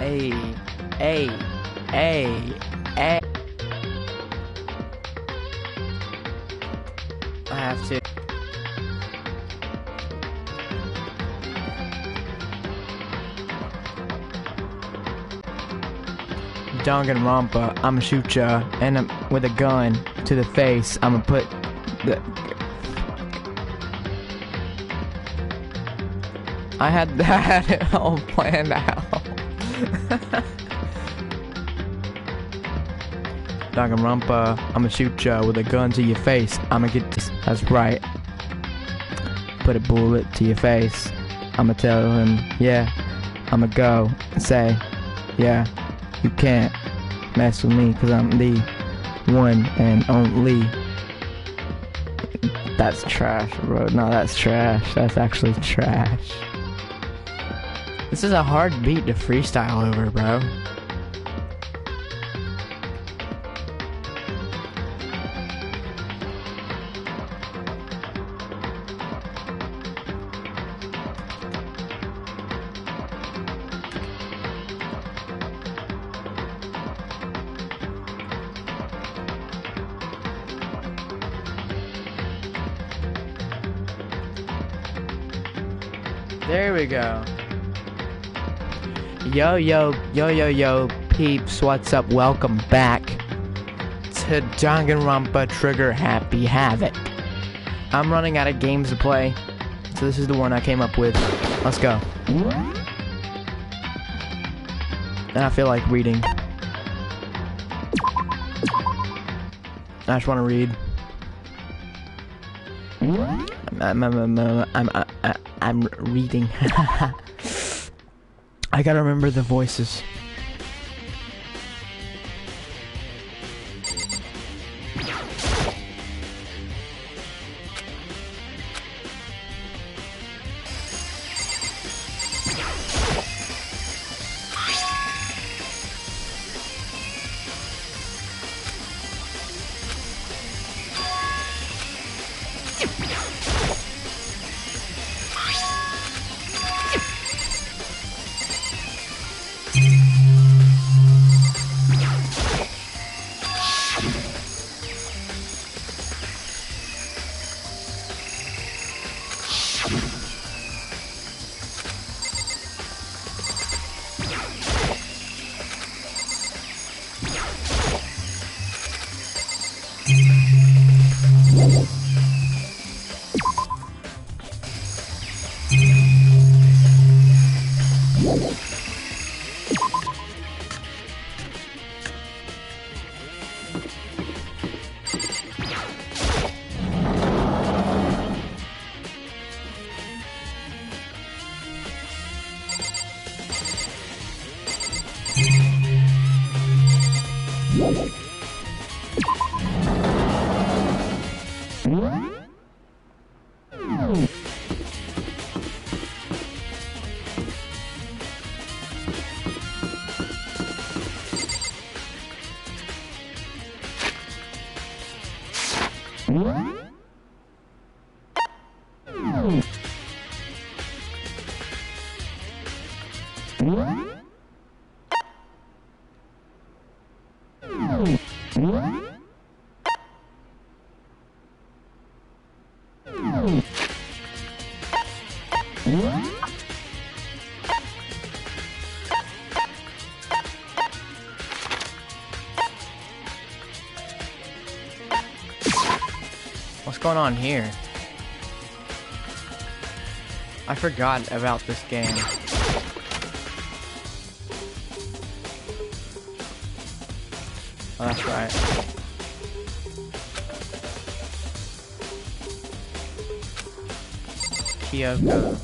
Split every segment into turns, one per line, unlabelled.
Hey, hey, hey, hey. I have to. Danganronpa, I'ma shoot ya, and with a gun to the face. I'ma put the. I had it all planned out. Danganronpa, I'ma shoot ya with a gun to your face. I'ma get this. That's right. Put a bullet to your face. I'ma tell him, yeah. I'ma go and say, yeah. You can't mess with me, cause I'm the one and only. That's trash, bro. No, that's trash. That's actually trash. This is a hard beat to freestyle over, bro. There we go. Yo, peeps, what's up? Welcome back to Danganronpa Trigger Happy Havoc. I'm running out of games to play, so this is the one I came up with. Let's go. And I feel like reading. I just want to read. I'm reading. I gotta remember the voices. What's going on here? I forgot about this game. Oh, that's right. Kyoko.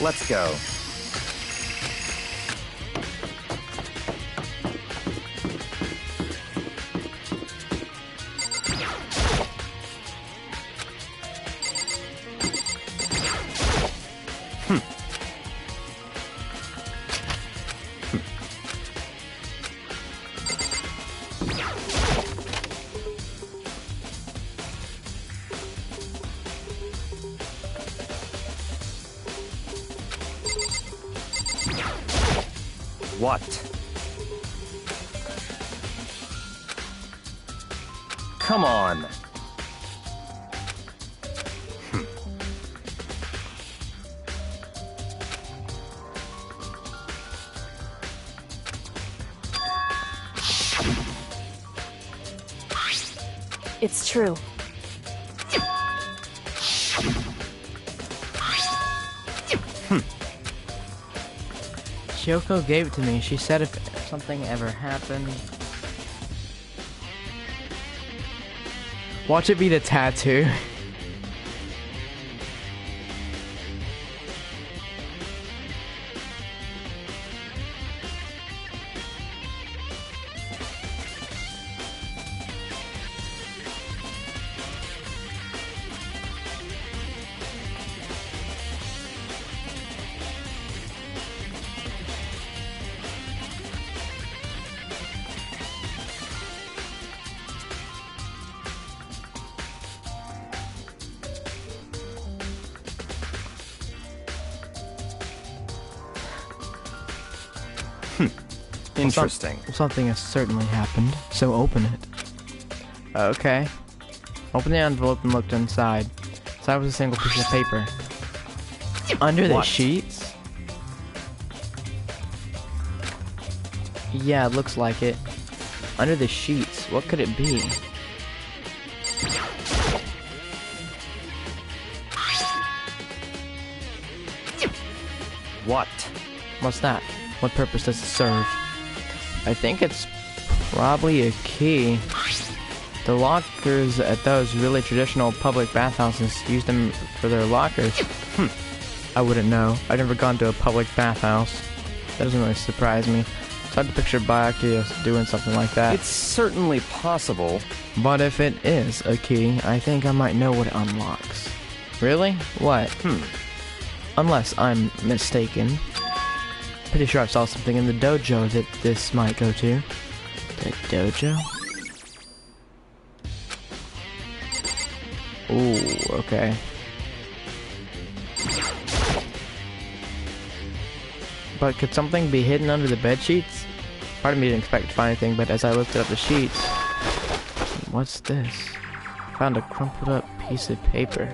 Let's go. What? Come on.
It's true.
Kyoko gave it to me. She said if something ever happened... Watch it be the tattoo.
Interesting.
Something has certainly happened, so open it. Okay. Open the envelope and looked inside. Inside was a single piece of paper. Under the sheets? Yeah, it looks like it. Under the sheets, what could it be?
What?
What's that? What purpose does it serve? I think it's probably a key. The lockers at those really traditional public bathhouses use them for their lockers. I wouldn't know. I've never gone to a public bathhouse. That doesn't really surprise me. It's hard to picture Byakuya doing something like that.
It's certainly possible.
But if it is a key, I think I might know what it unlocks. Really? What? Unless I'm mistaken. Pretty sure I saw something in the dojo that this might go to. The dojo? Ooh, okay. But could something be hidden under the bed sheets? Part of me didn't expect to find anything, but as I lifted up the sheets... What's this? Found a crumpled up piece of paper.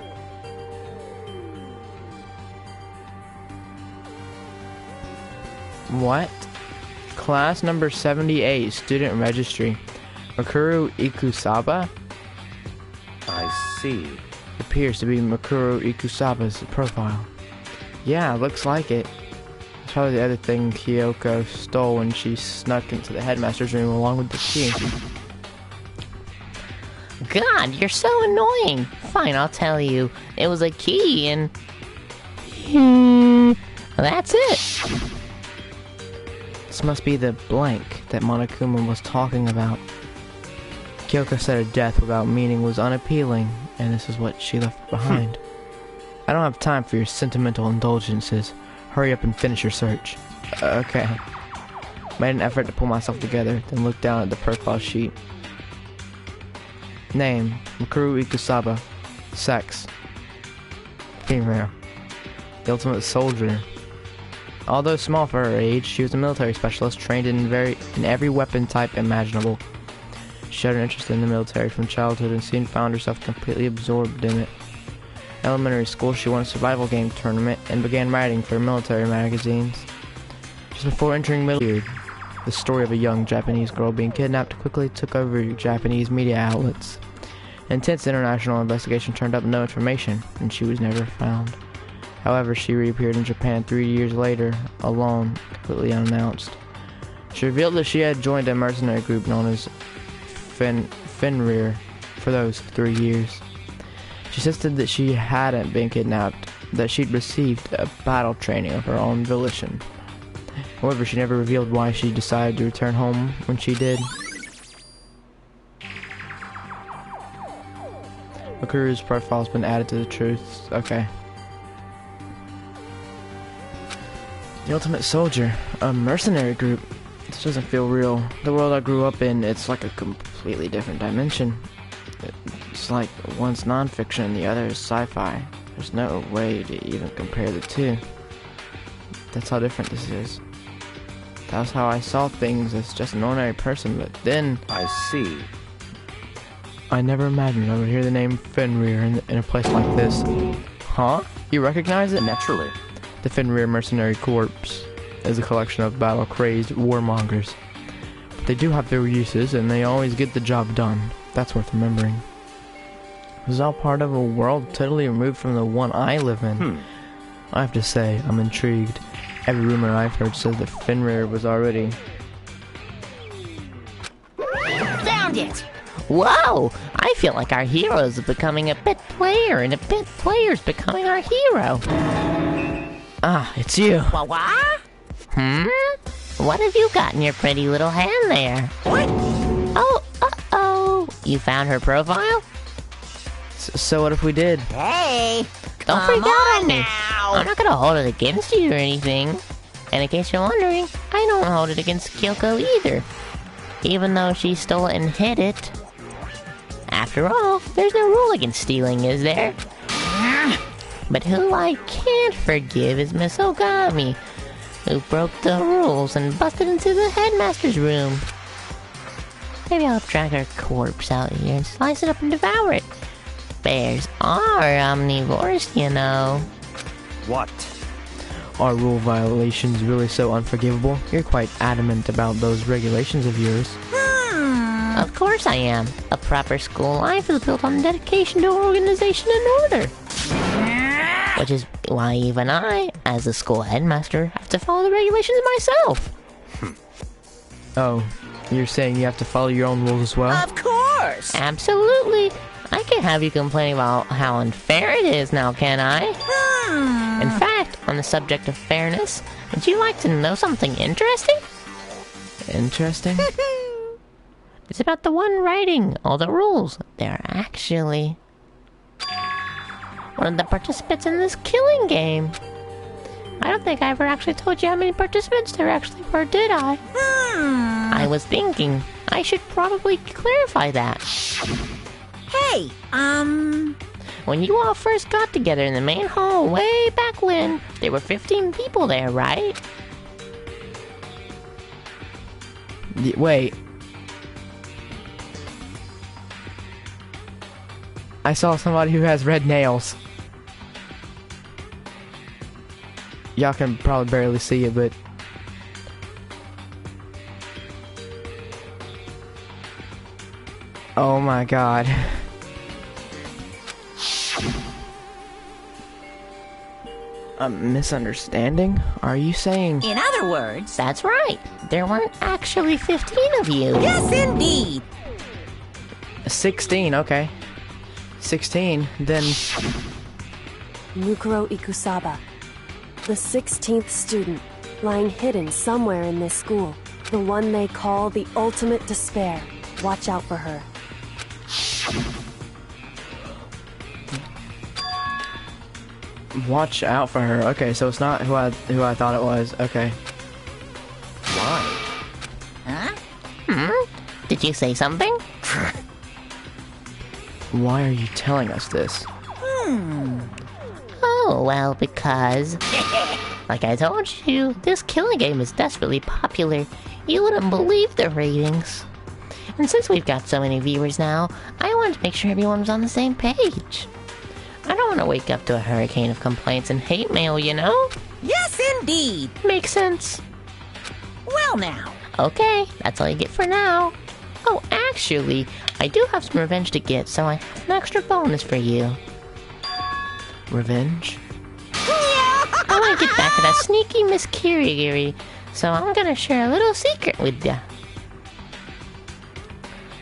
What? Class number 78, student registry. Makuru Ikusaba?
I see.
Appears to be Makuru Ikusaba's profile. Yeah, looks like it. It's probably the other thing Kyoko stole when she snuck into the headmaster's room along with the key.
God, you're so annoying. Fine, I'll tell you. It was a key and... That's it.
This must be the blank that Monokuma was talking about. Kyoko said her death without meaning was unappealing, and this is what she left behind. I don't have time for your sentimental indulgences. Hurry up and finish your search. Okay. Made an effort to pull myself together, then looked down at the profile sheet. Name, Mikuru Ikusaba. Sex, female. The ultimate soldier. Although small for her age, she was a military specialist trained in every weapon type imaginable. She had an interest in the military from childhood and soon found herself completely absorbed in it. In elementary school, she won a survival game tournament and began writing for military magazines. Just before entering middle school, the story of a young Japanese girl being kidnapped quickly took over Japanese media outlets. Intense international investigation turned up no information, and she was never found. However, she reappeared in Japan 3 years later, alone, completely unannounced. She revealed that she had joined a mercenary group known as Fenrir for those 3 years. She insisted that she hadn't been kidnapped, that she'd received a battle training of her own volition. However, she never revealed why she decided to return home when she did. Mikuru's profile has been added to the truths. Okay. The Ultimate Soldier, a mercenary group. This doesn't feel real. The world I grew up in, it's like a completely different dimension. It's like one's non-fiction and the other is sci-fi. There's no way to even compare the two. That's how different this is. That was how I saw things as just an ordinary person, but then...
I see.
I never imagined I would hear the name Fenrir in a place like this. Huh? You recognize it?
Naturally.
The Fenrir Mercenary Corps is a collection of battle-crazed warmongers. But they do have their uses, and they always get the job done. That's worth remembering. This is all part of a world totally removed from the one I live in. I have to say, I'm intrigued. Every rumor I've heard says that Fenrir was already...
Found it! Whoa! I feel like our hero is becoming a bit player, and a bit player's becoming our hero.
Ah, it's you.
What? What have you got in your pretty little hand there? What? Oh, uh-oh. You found her profile?
So what if we did?
Hey! Don't freak out on me. Now. I'm not gonna hold it against you or anything. And in case you're wondering, I don't hold it against Kyoko either. Even though she stole it and hid it. After all, there's no rule against stealing, is there? But who I can't forgive is Miss Ogami, who broke the rules and busted into the headmaster's room. Maybe I'll drag her corpse out here and slice it up and devour it. Bears are omnivores, you know.
What?
Are rule violations really so unforgivable? You're quite adamant about those regulations of yours.
Of course I am. A proper school life is built on dedication to organization and order. Which is why even I, as the school headmaster, have to follow the regulations myself.
Oh, you're saying you have to follow your own rules as well?
Of course! Absolutely. I can't have you complaining about how unfair it is now, can I? In fact, on the subject of fairness, would you like to know something interesting?
Interesting?
It's about the one writing all the rules. They're actually one of the participants in this killing game. I don't think I ever actually told you how many participants there actually were, did I? I was thinking I should probably clarify that. Hey, when you all first got together in the main hall way back when, there were 15 people there, right?
Wait. I saw somebody who has red nails. Y'all can probably barely see it, but... Oh my god. A misunderstanding? Are you saying...
In other words... That's right. There weren't actually 15 of you. Yes, indeed.
16, okay. 16, then...
Mukuro Ikusaba, the 16th student, lying hidden somewhere in this school. The one they call the ultimate despair. Watch out for her.
Watch out for her. Okay, so it's not who I thought it was. Okay.
Why?
Did you say something?
Why are you telling us this?
Oh, well, because... like I told you, this killing game is desperately popular. You wouldn't believe the ratings. And since we've got so many viewers now, I wanted to make sure everyone's on the same page. I don't want to wake up to a hurricane of complaints and hate mail, you know?
Yes, indeed.
Makes sense.
Well now.
Okay, that's all you get for now. Oh, actually, I do have some revenge to get, so I have an extra bonus for you.
Revenge?
I want to get back at that sneaky Miss Kirigiri, so I'm gonna share a little secret with ya.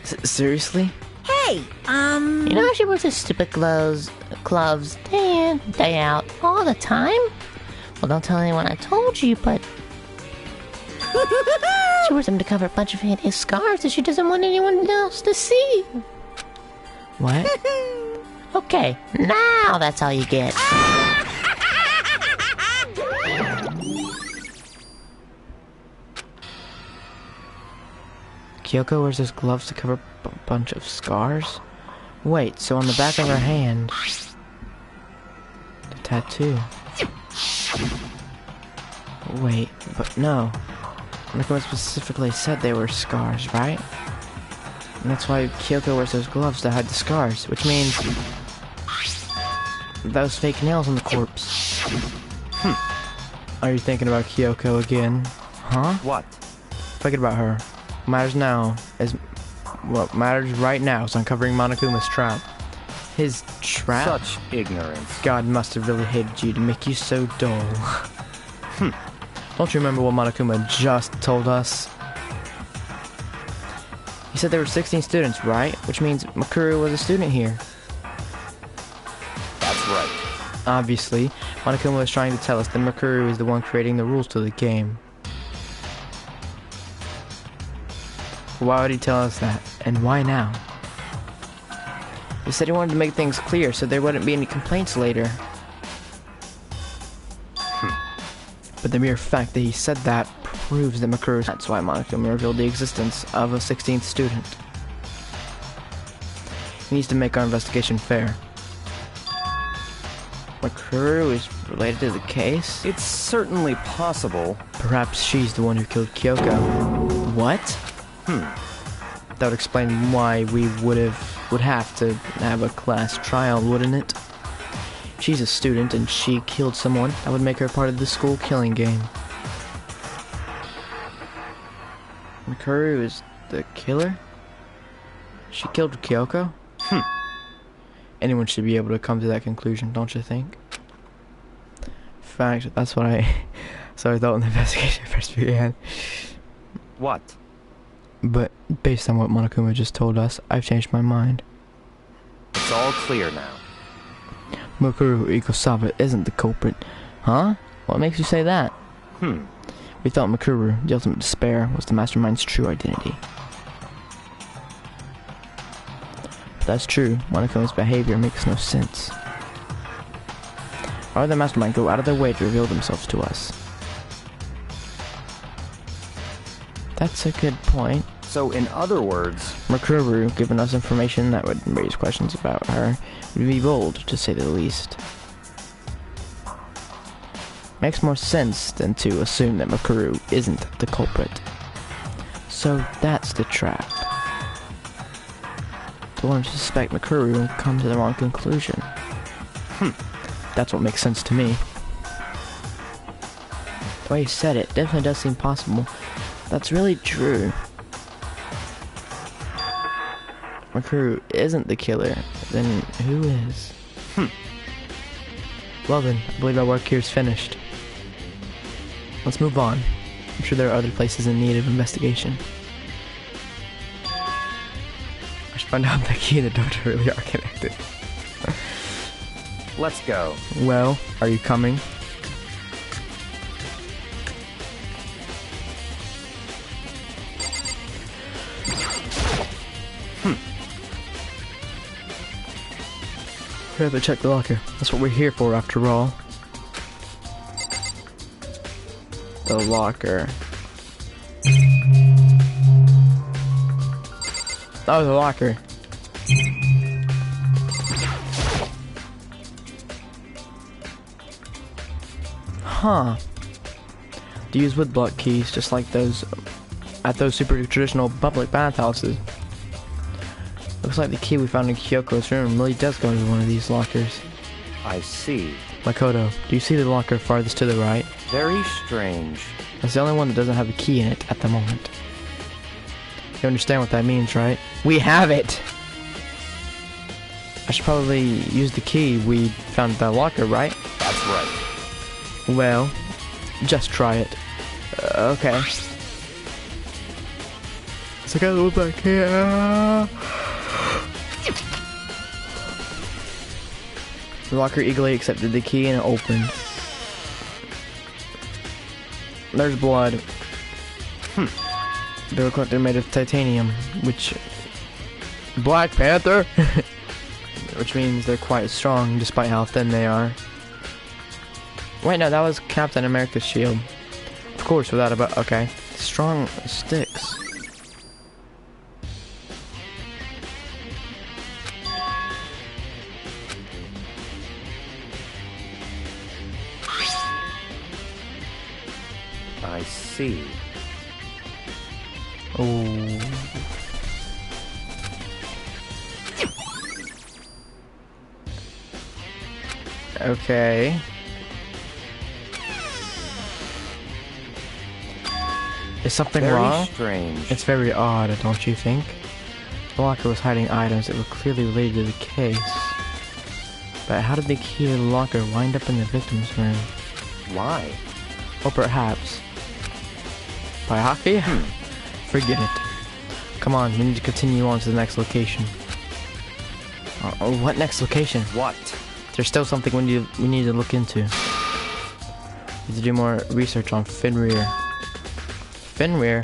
Seriously?
Hey,
You know how she wears those stupid gloves day in, day out, all the time? Well, don't tell anyone I told you, but... she wears them to cover a bunch of hideous scars that she doesn't want anyone else to see.
What?
Okay, now that's all you get.
Kyoko wears those gloves to cover a bunch of scars? Wait, so on the back of her hand... the tattoo. Wait, but no. Mikoma specifically said they were scars, right? And that's why Kyoko wears those gloves to hide the scars, which means... those fake nails on the corpse. Are you thinking about Kyoko again? Huh?
What?
Thinking about her. Matters now is... what matters right now is uncovering Monokuma's trap. His trap?
Such ignorance.
God must have really hated you to make you so dull. Don't you remember what Monokuma just told us? He said there were 16 students, right? Which means Makuru was a student here.
That's right.
Obviously, Monokuma was trying to tell us that Makuru is the one creating the rules to the game. Why would he tell us that? And why now? He said he wanted to make things clear so there wouldn't be any complaints later. But the mere fact that he said that proves that Makuru... That's why Monokuma revealed the existence of a 16th student. He needs to make our investigation fair. Makuru is related to the case?
It's certainly possible.
Perhaps she's the one who killed Kyoko. What? That would explain why we would have to have a class trial, wouldn't it? She's a student and she killed someone. That would make her part of the school killing game. Makuru is the killer? She killed Kyoko? Anyone should be able to come to that conclusion, don't you think? In fact, that's what I thought when the investigation first began.
What?
But based on what Monokuma just told us, I've changed my mind.
It's all clear now.
Makuru Ikosawa isn't the culprit. Huh? What makes you say that? We thought Makuru, the ultimate despair, was the mastermind's true identity. If that's true, Monokuma's behavior makes no sense. Why would the mastermind go out of their way to reveal themselves to us? That's a good point.
So, in other words...
Makuru, giving us information that would raise questions about her, would be bold, to say the least. Makes more sense than to assume that Makuru isn't the culprit. So that's the trap. The one to suspect Makuru will come to the wrong conclusion. That's what makes sense to me. The way you said it definitely does seem possible. That's really true. Makuru isn't the killer, then who is? Well then, I believe our work here is finished. Let's move on. I'm sure there are other places in need of investigation. I should find out if the key and the door really are connected.
Let's go.
Well, are you coming? We have to check the locker. That's what we're here for, after all. the locker. Oh, the locker. Huh. To use woodblock keys, just like those at those super traditional public bathhouses. Looks like the key we found in Kyoko's room really does go into one of these lockers.
I see.
Makoto, do you see the locker farthest to the right?
Very strange.
That's the only one that doesn't have a key in it at the moment. You understand what that means, right? We have it! I should probably use the key we found at that locker, right?
That's right.
Well, just try it. Okay. So I gotta look back here. The locker eagerly accepted the key and it opened. There's blood. They look like they're made of titanium, which... Black Panther? Which means they're quite strong despite how thin they are. Wait, no, that was Captain America's shield. Of course, without a but. Okay. Strong sticks.
I see.
Oh. Okay. Is something
Very
wrong?
strange.
It's very odd, don't you think? The locker was hiding items that were clearly related to the case. But how did the key to the locker wind up in the victim's room?
Why?
Or perhaps... by hockey? Forget it. Come on, we need to continue on to the next location. What next location?
What?
There's still something we need to look into. Need to do more research on Fenrir. Fenrir?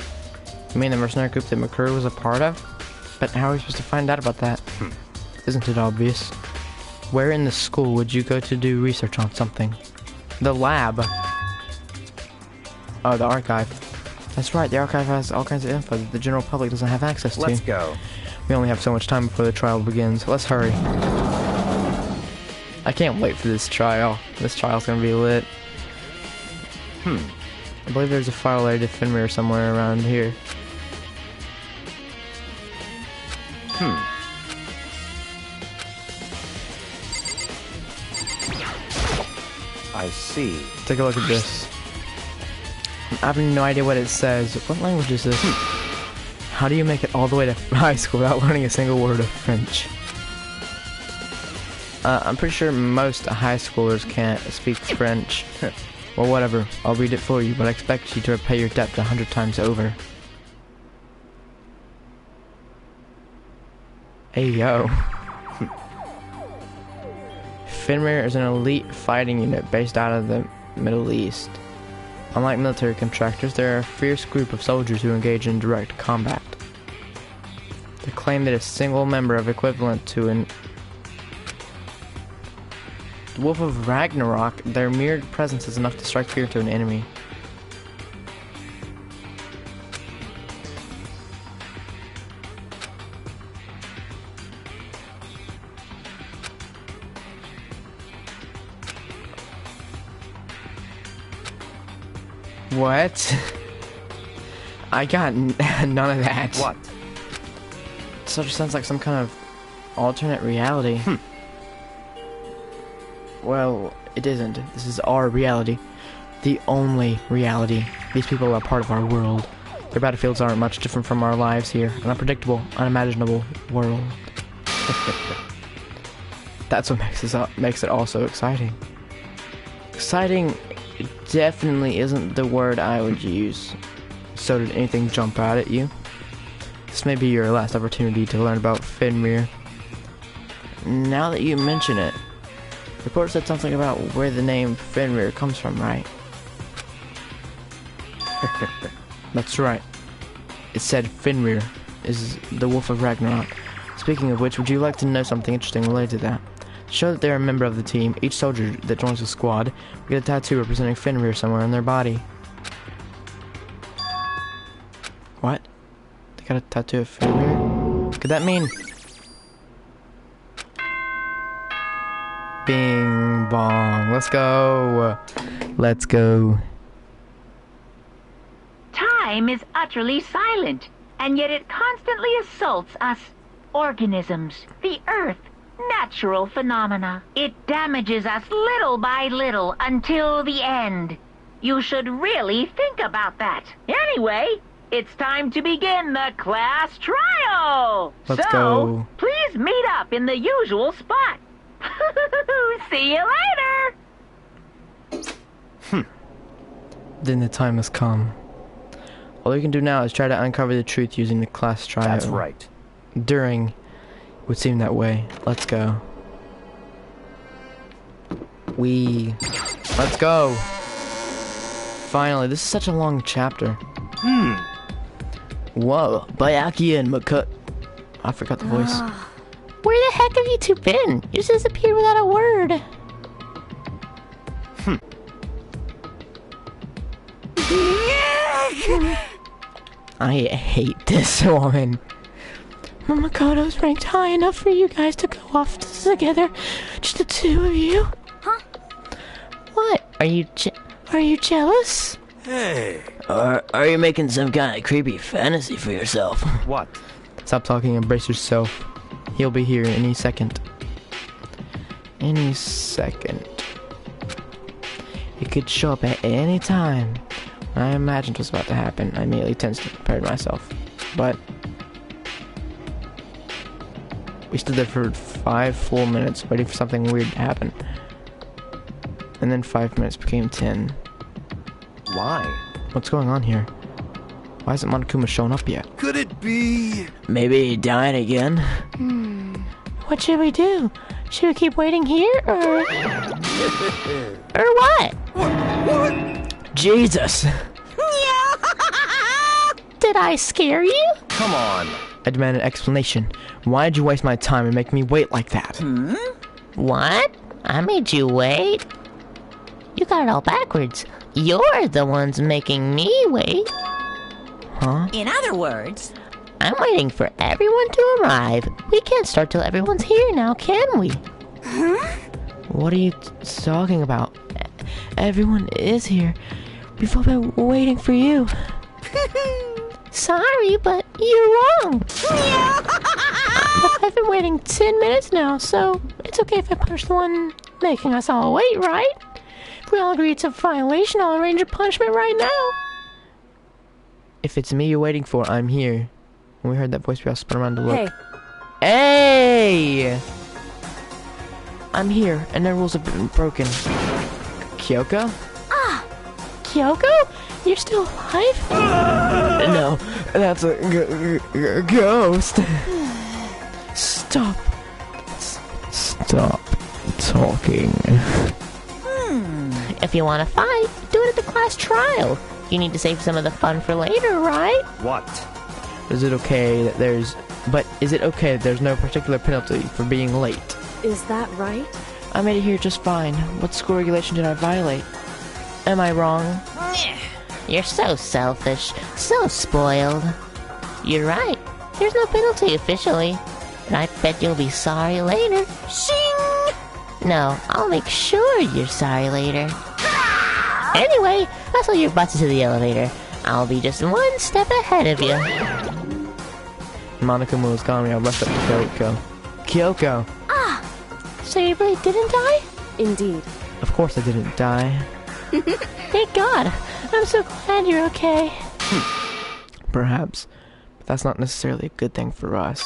You mean the mercenary group that McCurry was a part of? But how are we supposed to find out about that? Isn't it obvious? Where in the school would you go to do research on something? The lab. Oh, the archive. That's right, the archive has all kinds of info that the general public doesn't have access to.
Let's go.
We only have so much time before the trial begins. Let's hurry. I can't wait for this trial. This trial's gonna be lit. I believe there's a file related to Fenrir somewhere around here.
I see.
Take a look at this. I have no idea what it says. What language is this? How do you make it all the way to high school without learning a single word of French? I'm pretty sure most high schoolers can't speak French. Well, whatever. I'll read it for you, but I expect you to repay your debt 100 times over. Hey, yo. Fenrir is an elite fighting unit based out of the Middle East. Unlike military contractors, they are a fierce group of soldiers who engage in direct combat. They claim that a single member of equivalent to an Wolf of Ragnarok, their mere presence is enough to strike fear to an enemy. What? I got none of that.
What?
So it just sounds like some kind of alternate reality. Well, it isn't. This is our reality. The only reality. These people are part of our world. Their battlefields aren't much different from our lives here. An unpredictable, unimaginable world. That's what makes it all so exciting. Exciting definitely isn't the word I would use. So did anything jump out at you? This may be your last opportunity to learn about Fenrir. Now that you mention it, the report said something about where the name Fenrir comes from, right? That's right. It said Fenrir is the Wolf of Ragnarok. Speaking of which, would you like to know something interesting related to that? To show that they're a member of the team, each soldier that joins the squad will get a tattoo representing Fenrir somewhere on their body. What? They got a tattoo of failure? Could that mean... Bing bong. Let's go. Let's go.
Time is utterly silent, and yet it constantly assaults us organisms, the earth, natural phenomena. It damages us little by little until the end. You should really think about that. Anyway, it's time to begin the class trial.
Let's
so,
go.
please meet up in the usual spot. See you later.
Then the time has come. All you can do now is try to uncover the truth using the class trial.
That's right.
During... It would seem that way. Let's go. Let's go! Finally, this is such a long chapter. Whoa, Bayaki and Makut. I forgot the voice.
Where the heck have you two been? You just disappeared without a word.
I hate this woman.
Makoto's ranked high enough for you guys to go off together. Just the two of you.
Huh?
What? Are you jealous?
Hey.
Are you making some kind of creepy fantasy for yourself?
What?
Stop talking and brace yourself. He'll be here any second. Any second. He could show up at any time. When I imagined what's about to happen, I immediately tensely prepared myself. But... we stood there for 5 full minutes waiting for something weird to happen. And then 5 minutes became 10.
Why?
What's going on here? Why hasn't Monokuma shown up yet?
Could it be?
Maybe he died again. What should we do? Should we keep waiting here, or... or what?
What?
Jesus!
Did I scare you?
Come on.
I demand an explanation. Why did you waste my time and make me wait like that?
What? I made you wait? You got it all backwards. You're the ones making me wait.
Huh?
In other words,
I'm waiting for everyone to arrive. We can't start till everyone's here now, can we?
What are you talking about? Everyone is here. We've all been waiting for you.
Sorry, but you're wrong. I've been waiting 10 minutes now, so it's okay if I punish the one making us all wait, right? If we all agree it's a violation, I'll arrange a punishment right now.
If it's me you're waiting for, I'm here. When we heard that voice, we all spun around to look.
Hey,
Hey! I'm here, and the rules have been broken. Kyoko?
Kyoko? You're still alive?
No, that's a ghost. Stop. Stop talking.
If you want to fight, do it at the class trial. You need to save some of the fun for later, right?
What?
Is it okay that there's no particular penalty for being late?
is that right?
I made it here just fine. What school regulation did I violate? Am I wrong?
You're so selfish, so spoiled. You're right. There's no penalty officially. And I bet you'll be sorry later. Shing! No, I'll make sure you're sorry later. Anyway, hustle your butts into the elevator. I'll be just one step ahead of you.
Monokuma was calling me. I rushed up to Kyoko. Kyoko!
So you really didn't die?
Indeed.
Of course I didn't die.
Thank God. I'm so glad you're okay.
Perhaps. But that's not necessarily a good thing for us.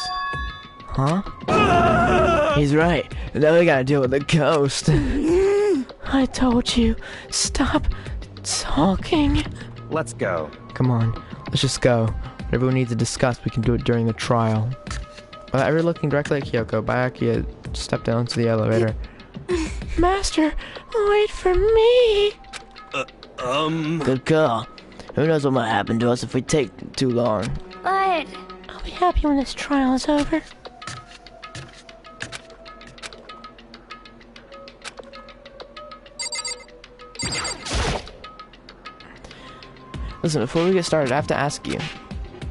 Huh? He's right. Now we gotta deal with the ghost.
I told you. Stop talking.
Let's go.
Come on. Let's just go. Whatever we need to discuss, we can do it during the trial. Without ever looking directly at Kyoko, Bayaki had stepped down to the elevator.
Master, wait for me.
Good call. Who knows what might happen to us if we take too long.
But
I'll be happy when this trial is over.
Listen, before we get started, I have to ask you.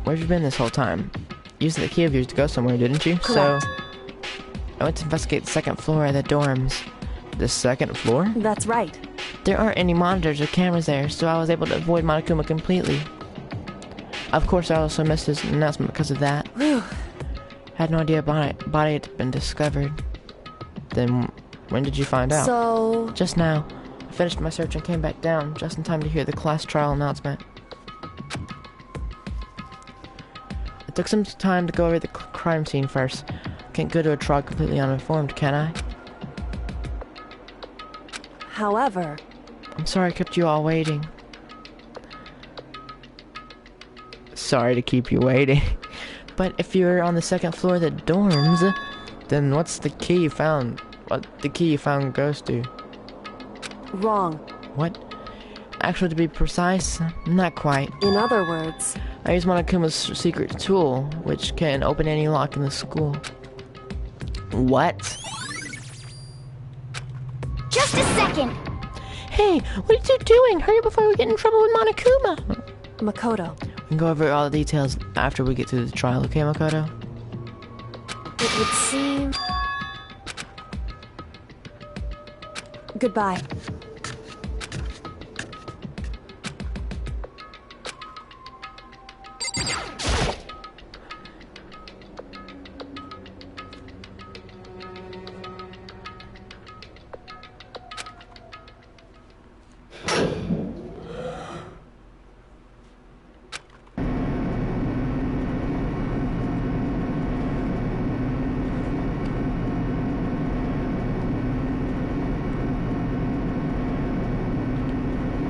where'd you been this whole time? You used the key of yours to go somewhere, didn't you?
Correct.
So, I went to investigate the second floor of the dorms. The second floor?
That's right.
There aren't any monitors or cameras there, so I was able to avoid Monokuma completely. Of course, I also missed his announcement because of that.
Whew.
Had no idea body had been discovered. Then, when did you find out?
So...
Just now. I finished my search and came back down, just in time to hear the class trial announcement. It took some time to go over the crime scene first. Can't go to a trial completely uninformed, can I?
However...
I'm sorry I kept you all waiting. Sorry to keep you waiting. But if you're on the second floor of the dorms, then what's the key you found? What the key you found goes to?
Wrong.
What? Actually, to be precise, not quite.
In other words...
I use Monokuma's secret tool, which can open any lock in the school. What?
Just a second!
Hey, what are you doing? Hurry up before we get in trouble with Monokuma!
Makoto.
We can go over all the details after we get to the trial, okay, Makoto?
It would seem... Goodbye.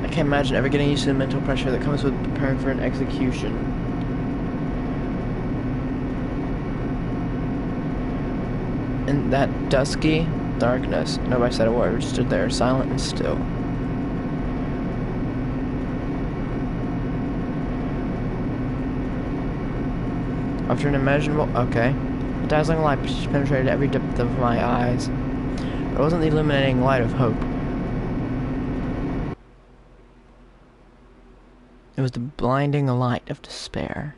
I can't imagine ever getting used to the mental pressure that comes with preparing for an execution. In that dusky darkness, nobody said a word, just stood there, silent and still. After an immeasurable... Okay. A dazzling light penetrated every depth of my eyes. It wasn't the illuminating light of hope. It was the blinding light of despair.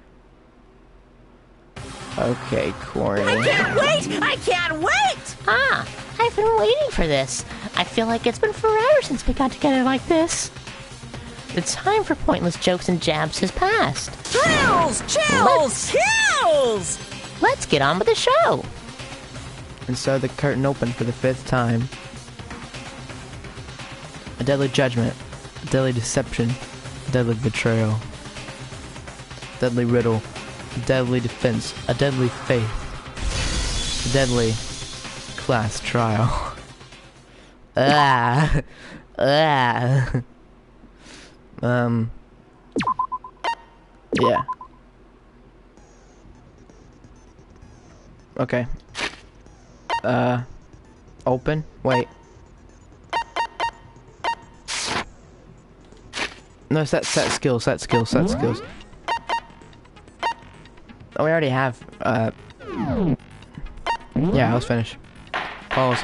Okay, corny.
I can't wait! I can't wait!
Ah, I've been waiting for this. I feel like it's been forever since we got together like this. The time for pointless jokes and jabs has passed.
Thrills! Chills! Kills!
Let's get on with the show.
And so the curtain opened for the 5th time. A deadly judgment, a deadly deception, a deadly betrayal, a deadly riddle, a deadly defense, a deadly faith, a deadly class trial. Yeah. Okay. Open? Wait. No, set skills. Oh, we already have, yeah, I was finished. Pause.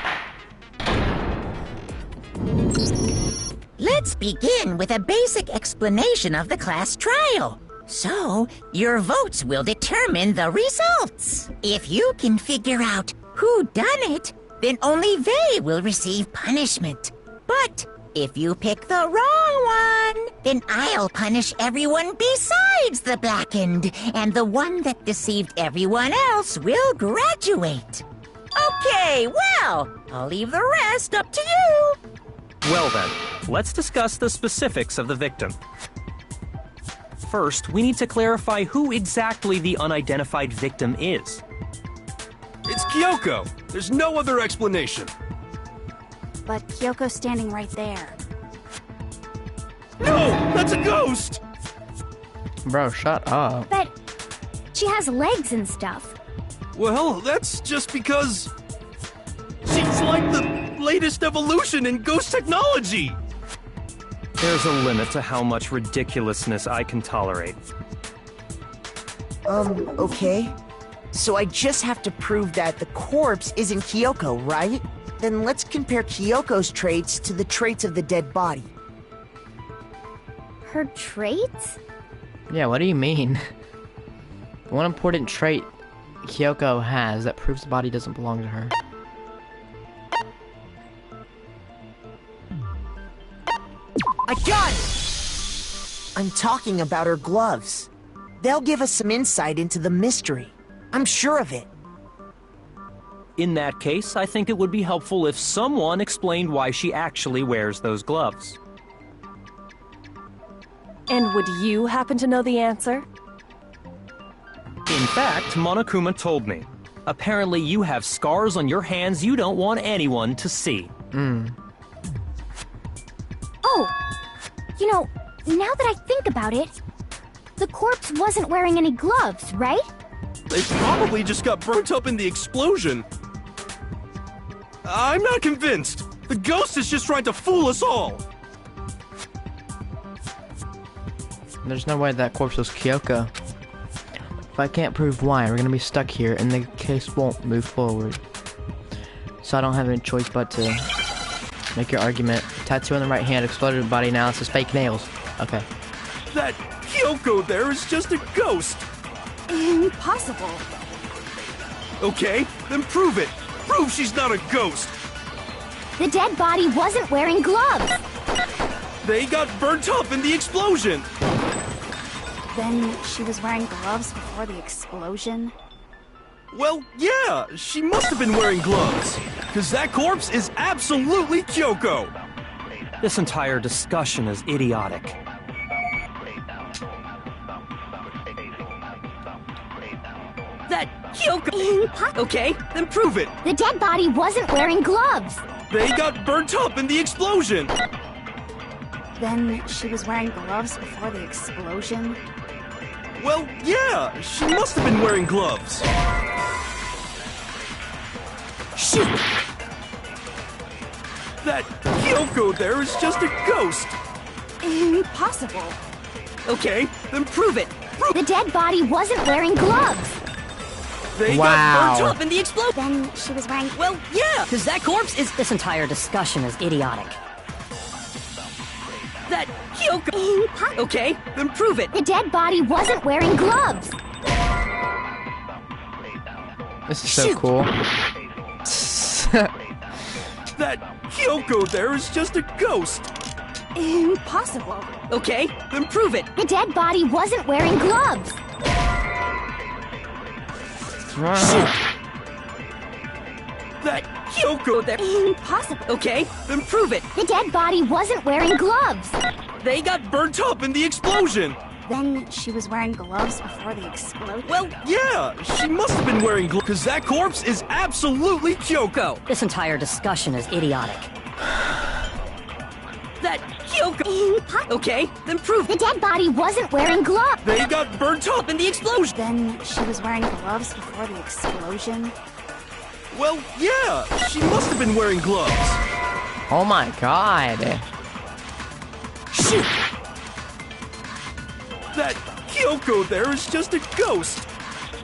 Let's begin with a basic explanation of the class trial. So, your votes will determine the results. If you can figure out who done it, then only they will receive punishment. But if you pick the wrong one, then I'll punish everyone besides the blackened, and the one that deceived everyone else will graduate. Okay, well, I'll leave the rest up to you.
Well then, let's discuss the specifics of the victim. First, we need to clarify who exactly the unidentified victim is.
It's Kyoko. There's no other explanation.
But Kyoko's standing right there.
No, that's a ghost.
Bro, shut up.
But she has legs and stuff.
Well, that's just because she's like the latest evolution in ghost technology.
There's a limit to how much ridiculousness I can tolerate.
Okay. So I just have to prove that the corpse isn't Kyoko, right? Then let's compare Kyoko's traits to the traits of the dead body.
Her traits?
Yeah, what do you mean? One important trait Kyoko has that proves the body doesn't belong to her.
I got it! I'm talking about her gloves. They'll give us some insight into the mystery. I'm sure of it.
In that case, I think it would be helpful if someone explained why she actually wears those gloves.
And would you happen to know the answer?
In fact, Monokuma told me. Apparently you have scars on your hands you don't want anyone to see.
Oh! You know, now that I think about it, the corpse wasn't wearing any gloves, right?
They probably just got burnt up in the explosion. I'm not convinced. The ghost is just trying to fool us all.
There's no way that corpse was Kyoko. If I can't prove why, we're gonna be stuck here and the case won't move forward. So I don't have any choice but to make your argument. Tattoo on the right hand, exploded body analysis, fake nails. Okay.
That Kyoko there is just a ghost.
Impossible.
Okay, then prove it. Prove she's not a ghost.
The dead body wasn't wearing gloves.
They got burnt up in the explosion.
Then she was wearing gloves before the explosion?
Well, yeah, she must have been wearing gloves. Because that corpse is absolutely Kyoko.
This entire discussion is idiotic.
That Kyoko. Okay, then prove it.
The dead body wasn't wearing gloves.
They got burnt up in the explosion.
Then she was wearing gloves before the explosion?
Well, yeah, she must have been wearing gloves. Shoot! That Kyoko there is just a ghost.
Impossible.
Okay, then prove it.
The dead body wasn't wearing gloves.
They
Wow.
got burnt up in the explosion.
Then she was wearing...
Well, yeah,
Because that corpse is... This entire discussion is idiotic.
that Kyoko. Okay, then prove it.
The dead body wasn't wearing gloves.
This is so cool.
That Kyoko there is just a ghost.
Impossible.
Okay, then prove it.
The dead body wasn't wearing gloves.
That Kyoko there.
Impossible.
Okay, then prove it.
The dead body wasn't wearing gloves.
They got burnt up in the explosion.
Then she was wearing gloves before the explosion?
Well, yeah, she must have been wearing gloves. Because that corpse is absolutely Kyoko.
This entire discussion is idiotic.
That Kyoko. Okay, then prove
The
it.
dead body wasn't wearing gloves.
They got burnt up in the explosion.
Then she was wearing gloves before the explosion?
Well, yeah, she must have been wearing gloves.
Oh my god.
Shoot! That Kyoko there is just a ghost.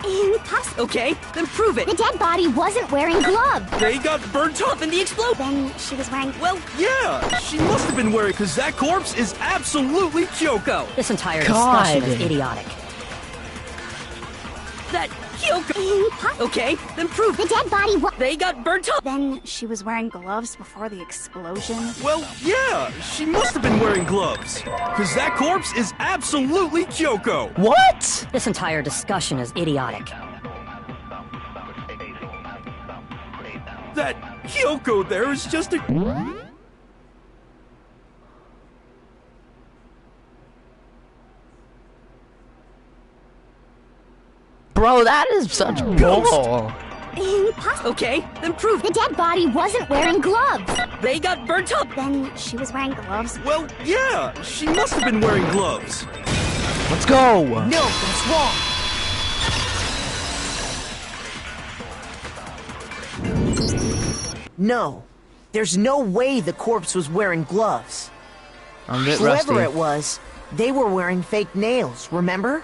Impossible.
Okay, then prove it.
The dead body wasn't wearing gloves.
They got burnt up in the explosion.
Then she was wearing...
Well, yeah, she must have been wearing because that corpse is absolutely Kyoko.
This entire
God.
discussion is idiotic.
That Kyoko.
Impossible.
Okay, then prove
The
it.
dead body
They got burnt up.
Then she was wearing gloves before the explosion?
Well, yeah, she must have been wearing gloves. Because that corpse is absolutely Kyoko.
What?
This entire discussion is idiotic.
That Kyoko there is just a...
Bro, that is such bull.
Impossible.
Okay, then prove
The
it.
dead body wasn't wearing gloves.
They got burnt up.
Then she was wearing gloves.
Well, yeah, she must have been wearing gloves.
Let's go.
No, that's wrong. No, there's no way the corpse was wearing gloves.
I'm a bit rusty.
Whoever it was, they were wearing fake nails, remember?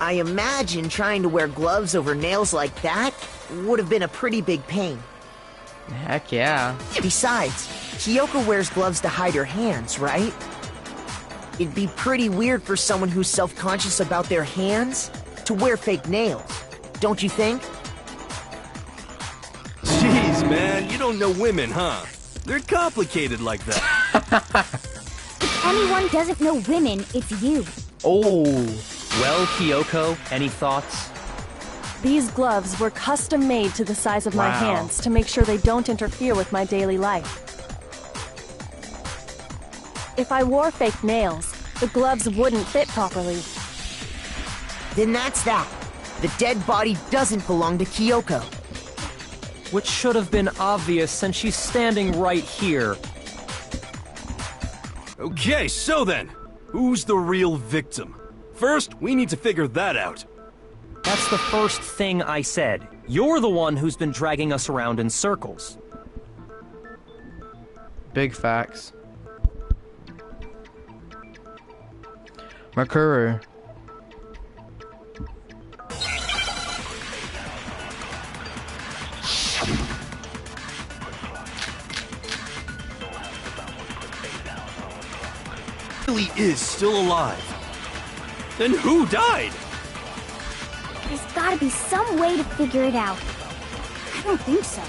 I imagine trying to wear gloves over nails like that would have been a pretty big pain.
Heck yeah.
Besides, Kyoko wears gloves to hide her hands, right? It'd be pretty weird for someone who's self-conscious about their hands to wear fake nails. Don't you think?
Jeez, man, you don't know women, huh? They're complicated like that.
If anyone doesn't know women, it's you.
Oh.
Well, Kyoko, any thoughts?
These gloves were custom made to the size of my
Wow.
hands to make sure they don't interfere with my daily life. If I wore fake nails, the gloves wouldn't fit properly.
Then that's that. The dead body doesn't belong to Kyoko.
Which should have been obvious since she's standing right here.
Okay, so then, who's the real victim? First, we need to figure that out.
That's the first thing I said. You're the one who's been dragging us around in circles.
Big facts. Makuru.
Really is still alive. Then who died?
There's gotta be some way to figure it out. I don't think so.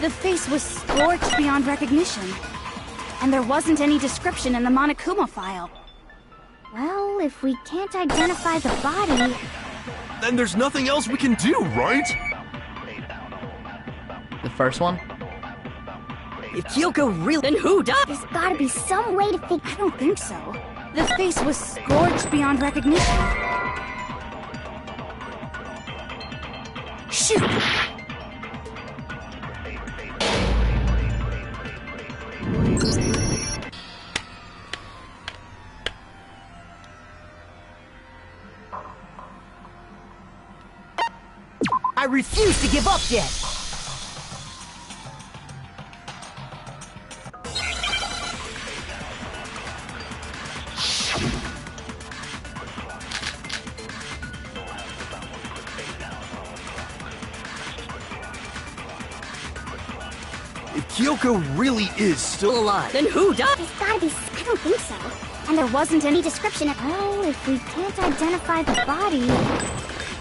The face was scorched beyond recognition. And there wasn't any description in the Monokuma file. Well, if we can't identify the body...
Then there's nothing else we can do, right?
The first one?
If Kyoko really... Then who died?
There's gotta be some way to figure... I don't think so. The face was scorched beyond recognition.
Shoot! I refuse to give up yet!
If Kyoko really is still alive,
Then who died?
There's gotta be... I don't think so. And there wasn't any description of... Well, if we can't identify the body...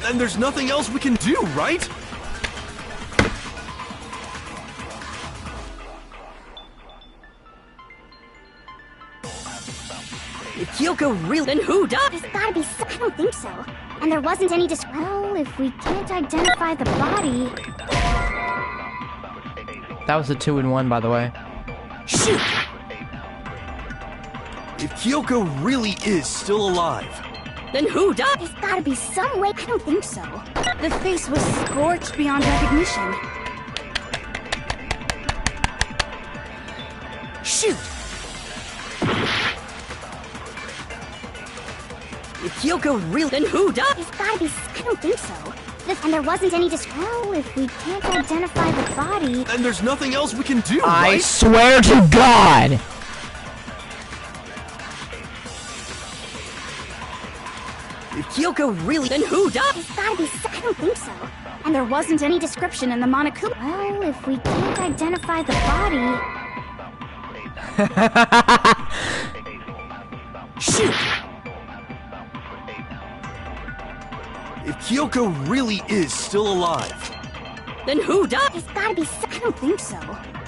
then there's nothing else we can do, right?
If Kyoko really... Then who died?
There's gotta be... I don't think so. And there wasn't any Well, if we can't identify the body...
That was a 2-in-1, by the way.
Shoot!
If Kyoko really is still alive,
Then who died?
There's gotta be some way... I don't think so. The face was scorched beyond recognition.
Shoot! If Kyoko really... Then who died?
There's gotta be... I don't think so. And there wasn't any Well, if we can't identify the body...
then there's nothing else we can do,
I
right?
swear to God!
If Kyoko really... Then who died?
There's gotta be... I don't think so. And there wasn't any description in the Monokuma... Well, if we can't identify the body...
Shoot!
If Kyoko really is still alive,
Then who died?
There's gotta be... I don't think so.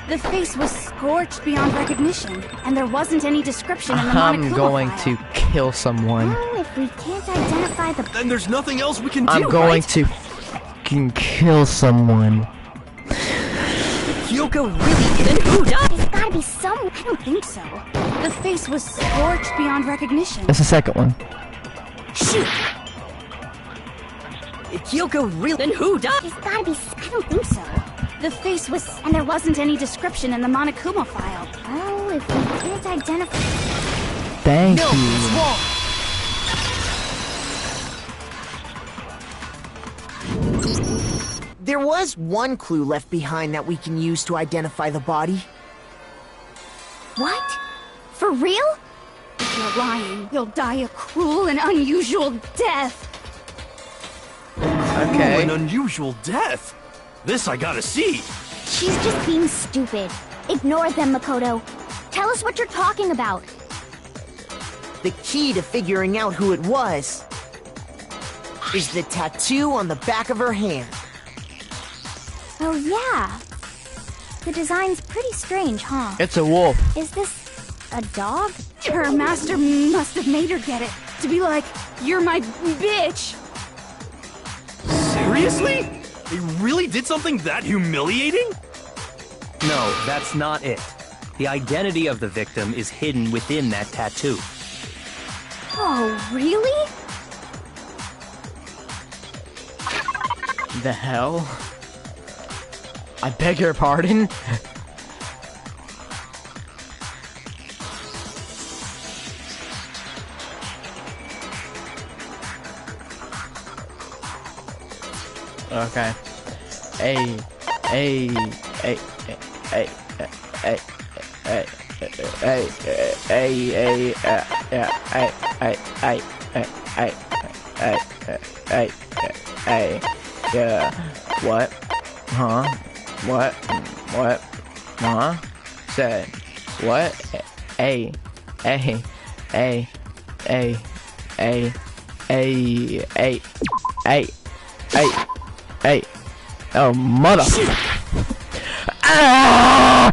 The face was scorched beyond recognition, and there wasn't any description in the Monokuma
I'm going
file.
to kill someone.
Well, if we can't identify the...
then there's nothing else we can do,
I'm going
right?
to fucking kill someone.
Kyoko really... Then who died?
There's gotta be some... I don't think so. The face was scorched beyond recognition.
That's the second one.
Shoot! If Kyoko really... Then who died?
There's gotta be... I don't think so. The face was... And there wasn't any description in the Monokuma file. Well, if we can't identify...
Thank
No,
you.
it's wrong! There was one clue left behind that we can use to identify the body.
What? For real? If you're lying, you'll die a cruel and unusual death.
Oh,
Okay.
an unusual death. This I gotta see.
She's just being stupid. Ignore them, Makoto. Tell us what you're talking about.
The key to figuring out who it was. is the tattoo on the back of her hand.
Oh, yeah. The design's pretty strange, huh?
It's a wolf.
Is this a dog?
Her master must have made her get it. To be like, you're my bitch.
Seriously? They really did something that humiliating?
No, that's not it. The identity of the victim is hidden within that tattoo.
Oh, really?
The hell? I beg your pardon? Okay. Hey, hey, hey, hey, hey, hey, hey, hey, hey, yeah, what? Huh? What? Huh? Said, what? Hey, hey, hey, hey, hey, hey, hey, hey, hey, oh, mother. Ah!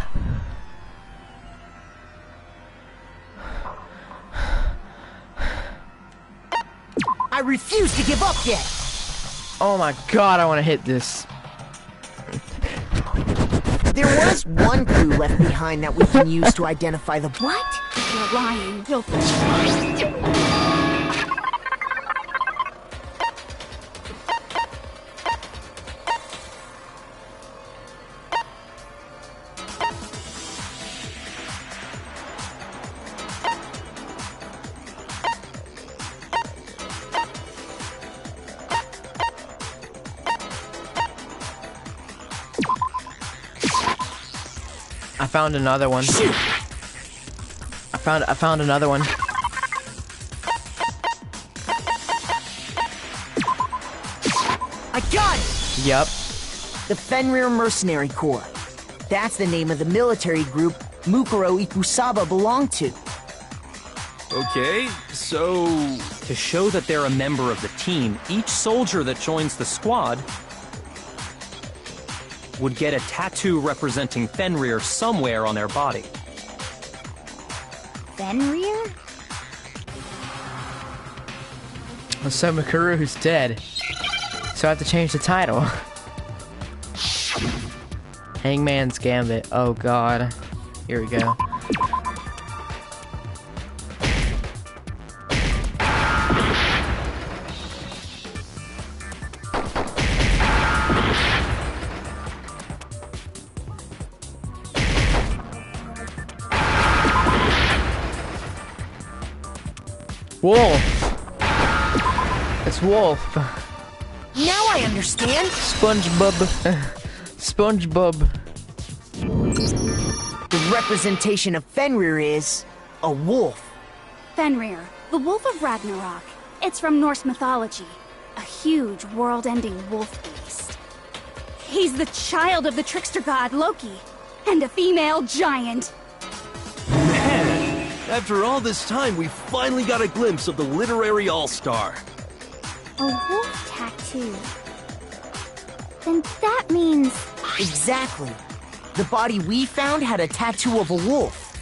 I refuse to give up yet.
Oh my god, I want to hit this.
There was one clue left behind that we can use to identify the...
What? You're lying. You'll...
I found another one. I found another one.
I got it!
Yep.
The Fenrir Mercenary Corps. That's the name of the military group Mukuro Ikusaba belonged to.
Okay, so...
To show that they're a member of the team, each soldier that joins the squad would get a tattoo representing Fenrir somewhere on their body.
Fenrir?
So Makuru's dead. So I have to change the title. Hangman's Gambit. Oh god. Here we go. Wolf! It's Wolf!
Now I understand!
SpongeBob. SpongeBob.
The representation of Fenrir is... a wolf.
Fenrir, the Wolf of Ragnarok. It's from Norse mythology. A huge, world-ending wolf beast.
He's the child of the trickster god Loki. And a female giant.
Man! After all this time, we finally got a glimpse of the literary all-star.
A wolf tattoo. Then that means...
Exactly. The body we found had a tattoo of a wolf.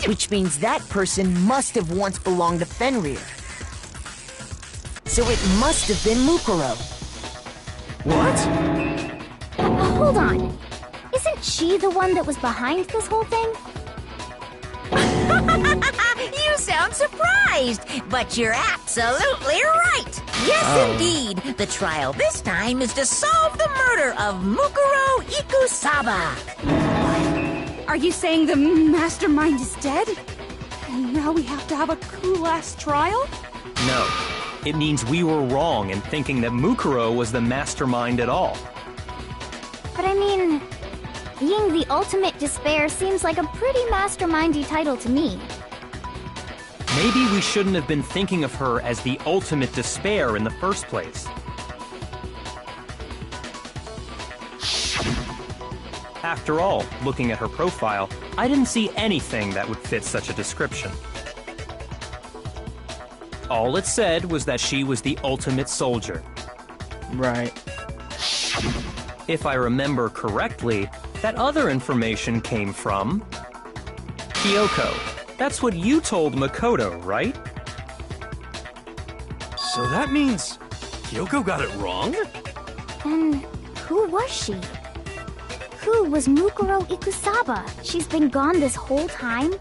Which means that person must have once belonged to Fenrir. So it must have been Mukuro.
What?
Hold on. Isn't she the one that was behind this whole thing?
You sound surprised, but you're absolutely right. Yes, indeed. The trial this time is to solve the murder of Mukuro Ikusaba.
Are you saying the mastermind is dead? And now we have to have a cool-ass trial?
No. It means we were wrong in thinking that Mukuro was the mastermind at all.
But I mean, being the ultimate despair seems like a pretty mastermindy title to me.
Maybe we shouldn't have been thinking of her as the ultimate despair in the first place. After all, looking at her profile, I didn't see anything that would fit such a description. All it said was that she was the ultimate soldier,
Right.
If I remember correctly, that other information came from Kyoko. That's what you told Makoto, right?
So that means Kyoko got it wrong?
And who was she? Who was Mukuro Ikusaba? She's been gone this whole time?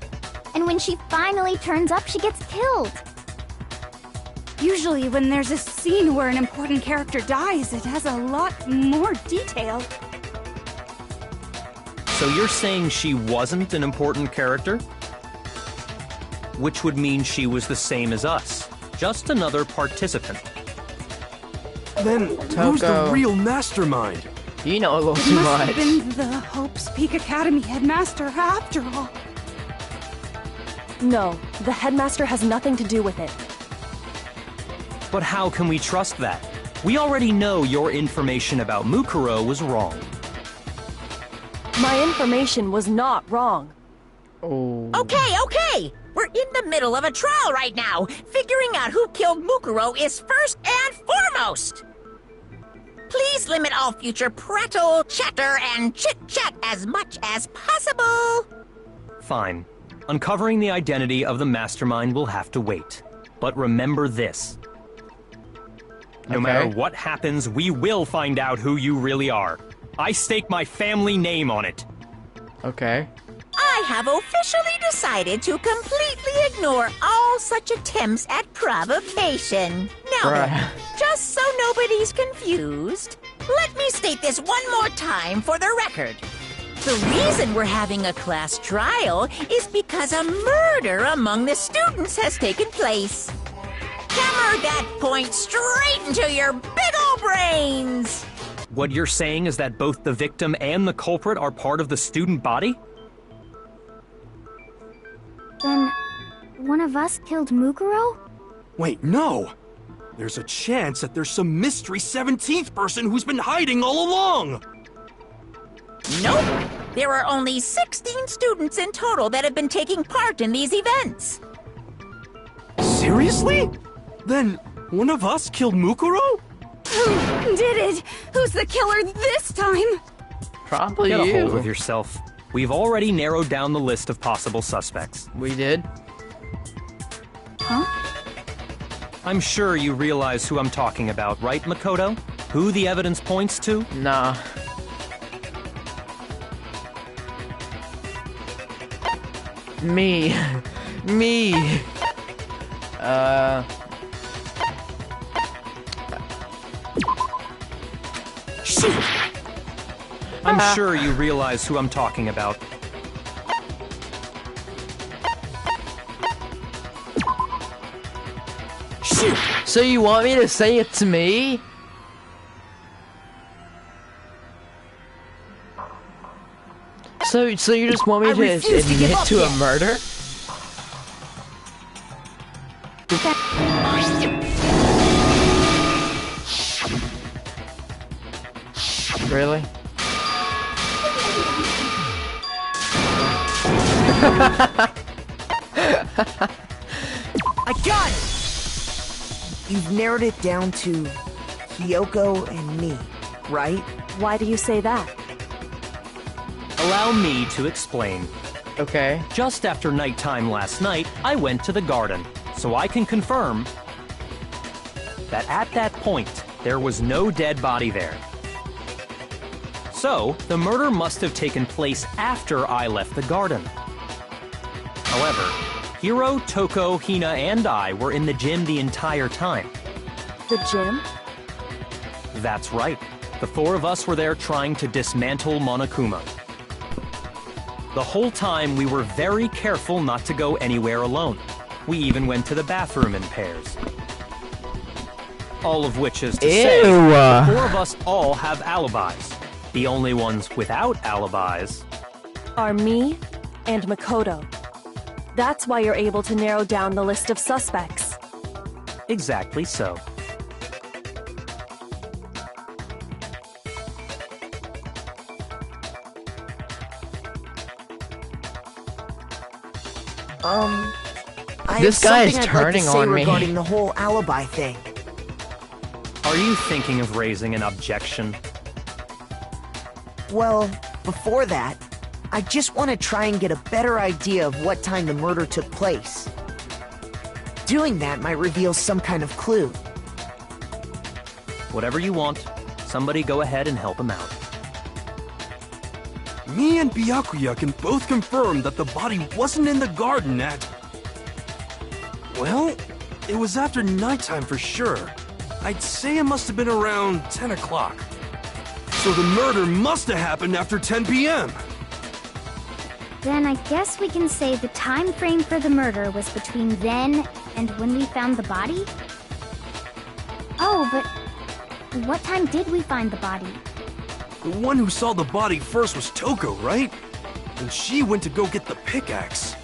And when she finally turns up, she gets killed.
Usually when there's a scene where an important character dies, it has a lot more detail.
So you're saying she wasn't an important character? Which would mean she was the same as us. Just another participant.
Then who's the
Toko.
real mastermind?
You know a little
It
too
must
much.
have been the Hope's Peak Academy headmaster after all.
No, the headmaster has nothing to do with it.
But how can we trust that? We already know your information about Mukuro was wrong.
My information was not wrong.
Oh.
Okay. We're in the middle of a trial right now. Figuring out who killed Mukuro is first and foremost. Please limit all future prattle, chatter, and chit-chat as much as possible.
Fine. Uncovering the identity of the mastermind will have to wait. But remember this. No matter what happens, we will find out who you really are. I stake my family name on it.
Okay.
I have officially decided to completely ignore all such attempts at provocation. Now then, just so nobody's confused, let me state this one more time for the record. The reason we're having a class trial is because a murder among the students has taken place. Hammer that point straight into your big ol' brains!
What you're saying is that both the victim and the culprit are part of the student body?
Then, one of us killed Mukuro?
Wait, no! There's a chance that there's some mystery 17th person who's been hiding all along!
Nope! There are only 16 students in total that have been taking part in these events.
Seriously? Then one of us killed Mukuro?
Who did it? Who's the killer this time?
Probably
Get a
you.
hold of yourself. We've already narrowed down the list of possible suspects.
We did.
Huh?
I'm sure you realize who I'm talking about, right, Makoto? Who the evidence points to?
Nah. Me. Me.
Shoot!
I'm sure you realize who I'm talking about.
Shoot!
So you want me to say it's me? So you just want me
I
to
refuse to give
admit
up
to a
yet.
murder? Really?
I got it! You've narrowed it down to Kyoko and me, right?
Why do you say that?
Allow me to explain.
Okay.
Just after nighttime last night, I went to the garden, so I can confirm that at that point, there was no dead body there. So, the murder must have taken place after I left the garden. However, Hiro, Toko, Hina, and I were in the gym the entire time.
The gym?
That's right. The four of us were there trying to dismantle Monokuma. The whole time, we were very careful not to go anywhere alone. We even went to the bathroom in pairs. All of which is to say,
Ew.
the four of us all have alibis. The only ones without alibis...
Are me and Makoto. That's why you're able to narrow down the list of suspects.
Exactly so.
I
This
have
guy is
something I'd like to
turning
say
on me.
regarding the whole alibi thing.
Are you thinking of raising an objection?
Well, before that, I just want to try and get a better idea of what time the murder took place. Doing that might reveal some kind of clue.
Whatever you want. Somebody go ahead and help him out.
Me and Byakuya can both confirm that the body wasn't in the garden at... Well, it was after nighttime for sure. I'd say it must have been around 10 o'clock. So the murder must have happened after 10 p.m.
Then I guess we can say the time frame for the murder was between then and when we found the body? Oh, but what time did we find the body?
The one who saw the body first was Toko, right? And she went to go get the pickaxe.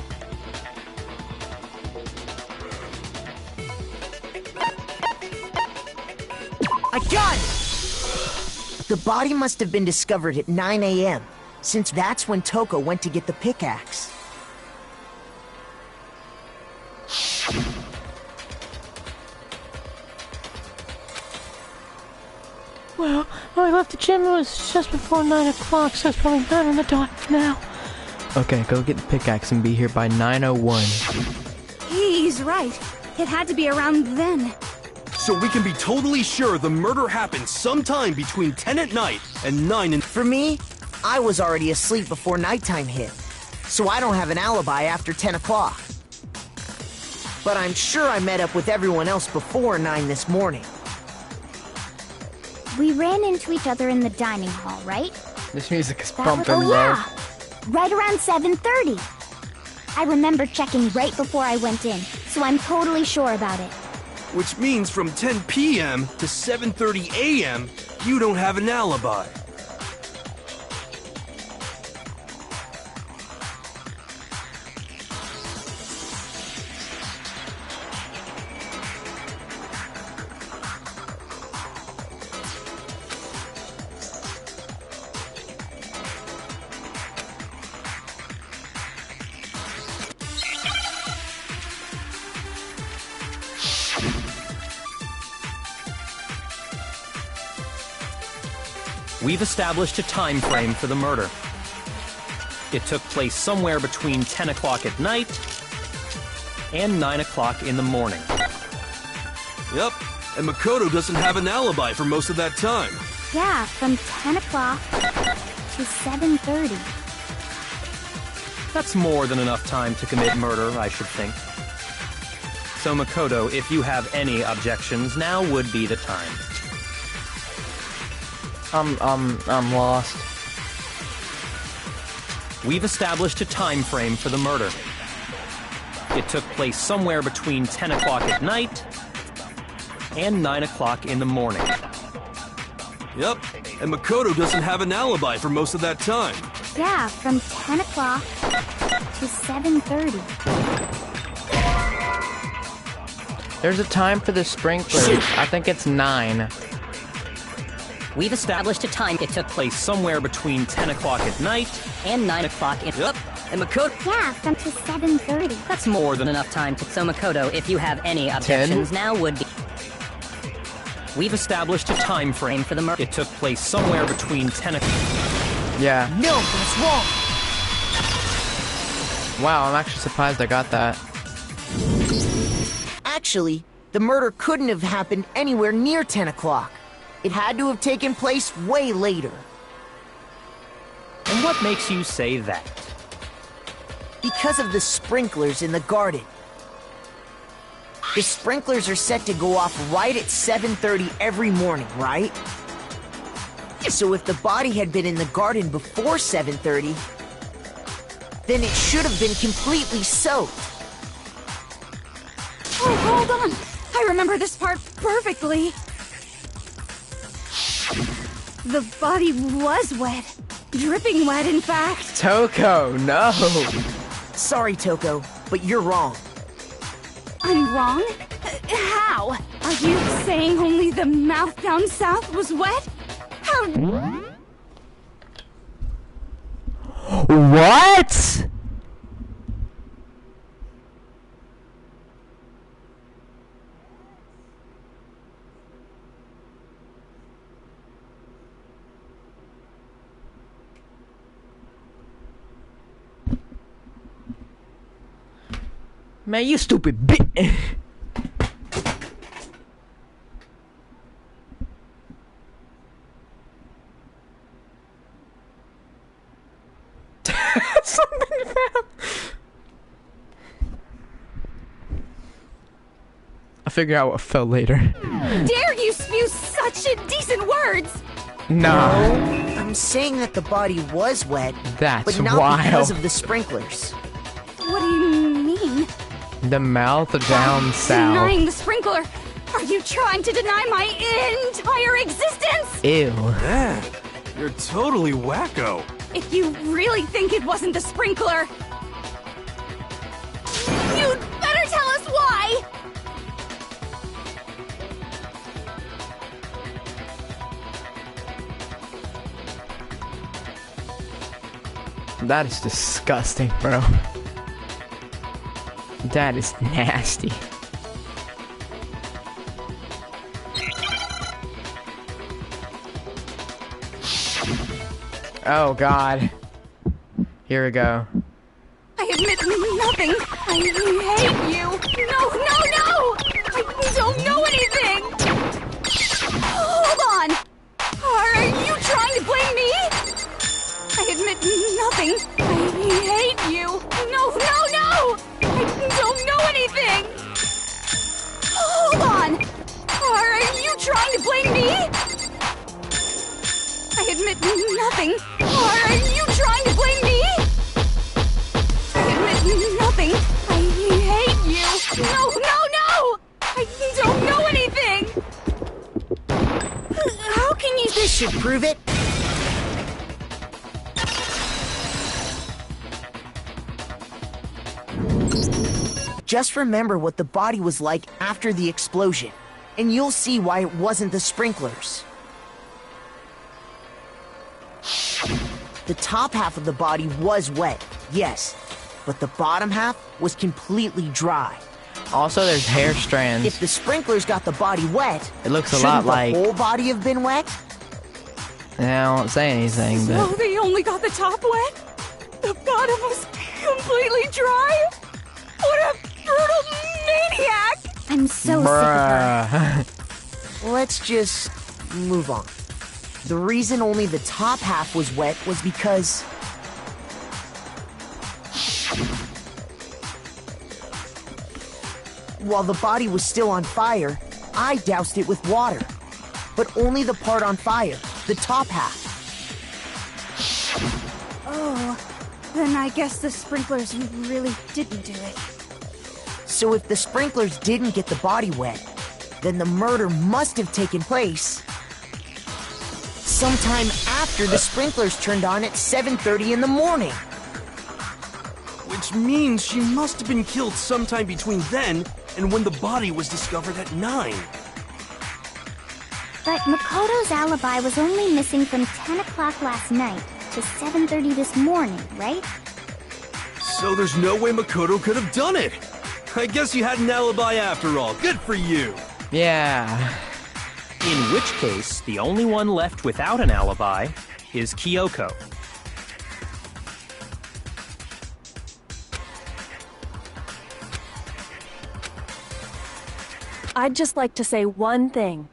I got it! The body must have been discovered at 9 a.m., since that's when Toko went to get the pickaxe.
Well, I left the gym, it was just before 9 o'clock, so it's probably 9 on the dot now.
Okay, go get the pickaxe and be here by 9:01.
He's right. It had to be around then.
So we can be totally sure the murder happened sometime between 10 at night and 9 in...
For me, I was already asleep before nighttime hit, so I don't have an alibi after 10 o'clock. But I'm sure I met up with everyone else before 9 this morning.
We ran into each other in the dining hall, right?
This music is
That
pumping,
was,
bro.
yeah, right around 7:30. I remember checking right before I went in, so I'm totally sure about it.
Which means from 10 p.m. to 7:30 a.m., you don't have an alibi.
We've established a time frame for the murder. It took place somewhere between 10 o'clock at night and 9 o'clock in the morning.
Yep, and Makoto doesn't have an alibi for most of that time.
Yeah, from 10 o'clock to 7:30.
That's more than enough time to commit murder, I should think. So Makoto, if you have any objections, now would be the time.
I'm lost.
We've established a time frame for the murder. It took place somewhere between 10 o'clock at night and 9 o'clock in the morning.
Yep, and Makoto doesn't have an alibi for most of that time.
Yeah, from 10 o'clock to 7:30.
There's a time for the sprinklers. I think it's 9.
We've established a time.
It took place somewhere between 10 o'clock at night
And 9 o'clock in...
Yep.
And Makoto...
Yeah, from to 7:30.
That's more than enough time to... So Makoto, if you have any objections, now would be...
We've established a time frame for the murder. It took place somewhere between 10 o'clock...
Yeah.
No, that's wrong!
Wow, I'm actually surprised I got that.
Actually, the murder couldn't have happened anywhere near 10 o'clock. It had to have taken place way later.
And what makes you say that?
Because of the sprinklers in the garden. The sprinklers are set to go off right at 7:30 every morning, right? So if the body had been in the garden before 7:30, then it should have been completely soaked.
Oh, hold on! I remember this part perfectly. The body was wet. Dripping wet, in fact.
Toko, no!
Sorry, Toko, but you're wrong.
I'm wrong? How? Are you saying only the mouth down south was wet? How...
What? Man, you stupid bitch. Something fell. I'll figure out what fell later.
Dare you spew such indecent words!
No.
I'm saying that the body was wet,
That's
but not
wild.
because of the sprinklers.
What do you mean?
The mouth down south.
Denying the sprinkler? Are you trying to deny my entire existence?
Ew.
Man, you're totally wacko.
If you really think it wasn't the sprinkler, you'd better tell us why!
That is disgusting, bro. That is nasty. Oh god. Here we go.
I admit nothing. I hate you. No, no, no! I don't know anything! Hold on! Are you trying to blame me? I admit nothing. I hate you. No, no, no! I don't know anything! Hold on! Are you trying to blame me? I admit nothing. Are you trying to blame me? I admit nothing. I hate you. No, no, no! I don't know anything!
How can you... This should prove it. Just remember what the body was like after the explosion, and you'll see why it wasn't the sprinklers. The top half of the body was wet, yes, but the bottom half was completely dry.
Also, there's hair strands.
If the sprinklers got the body wet,
It looks a
shouldn't
lot like...
the whole body have been wet?
Yeah, I won't say anything,
So
but...
they only got the top wet? The bottom was completely dry? What a brutal maniac!
I'm so sick of her.
Bruh.
Let's just move on. The reason only the top half was wet was because... while the body was still on fire, I doused it with water. But only the part on fire, the top half.
Oh, then I guess the sprinklers really didn't do it.
So if the sprinklers didn't get the body wet, then the murder must have taken place sometime after the sprinklers turned on at 7:30 in the morning.
Which means she must have been killed sometime between then and when the body was discovered at 9.
But Makoto's alibi was only missing from 10 o'clock last night to 7:30 this morning, right?
So there's no way Makoto could have done it. I guess you had an alibi after all. Good for you.
Yeah.
In which case, the only one left without an alibi is Kyoko.
I'd just like to say one thing.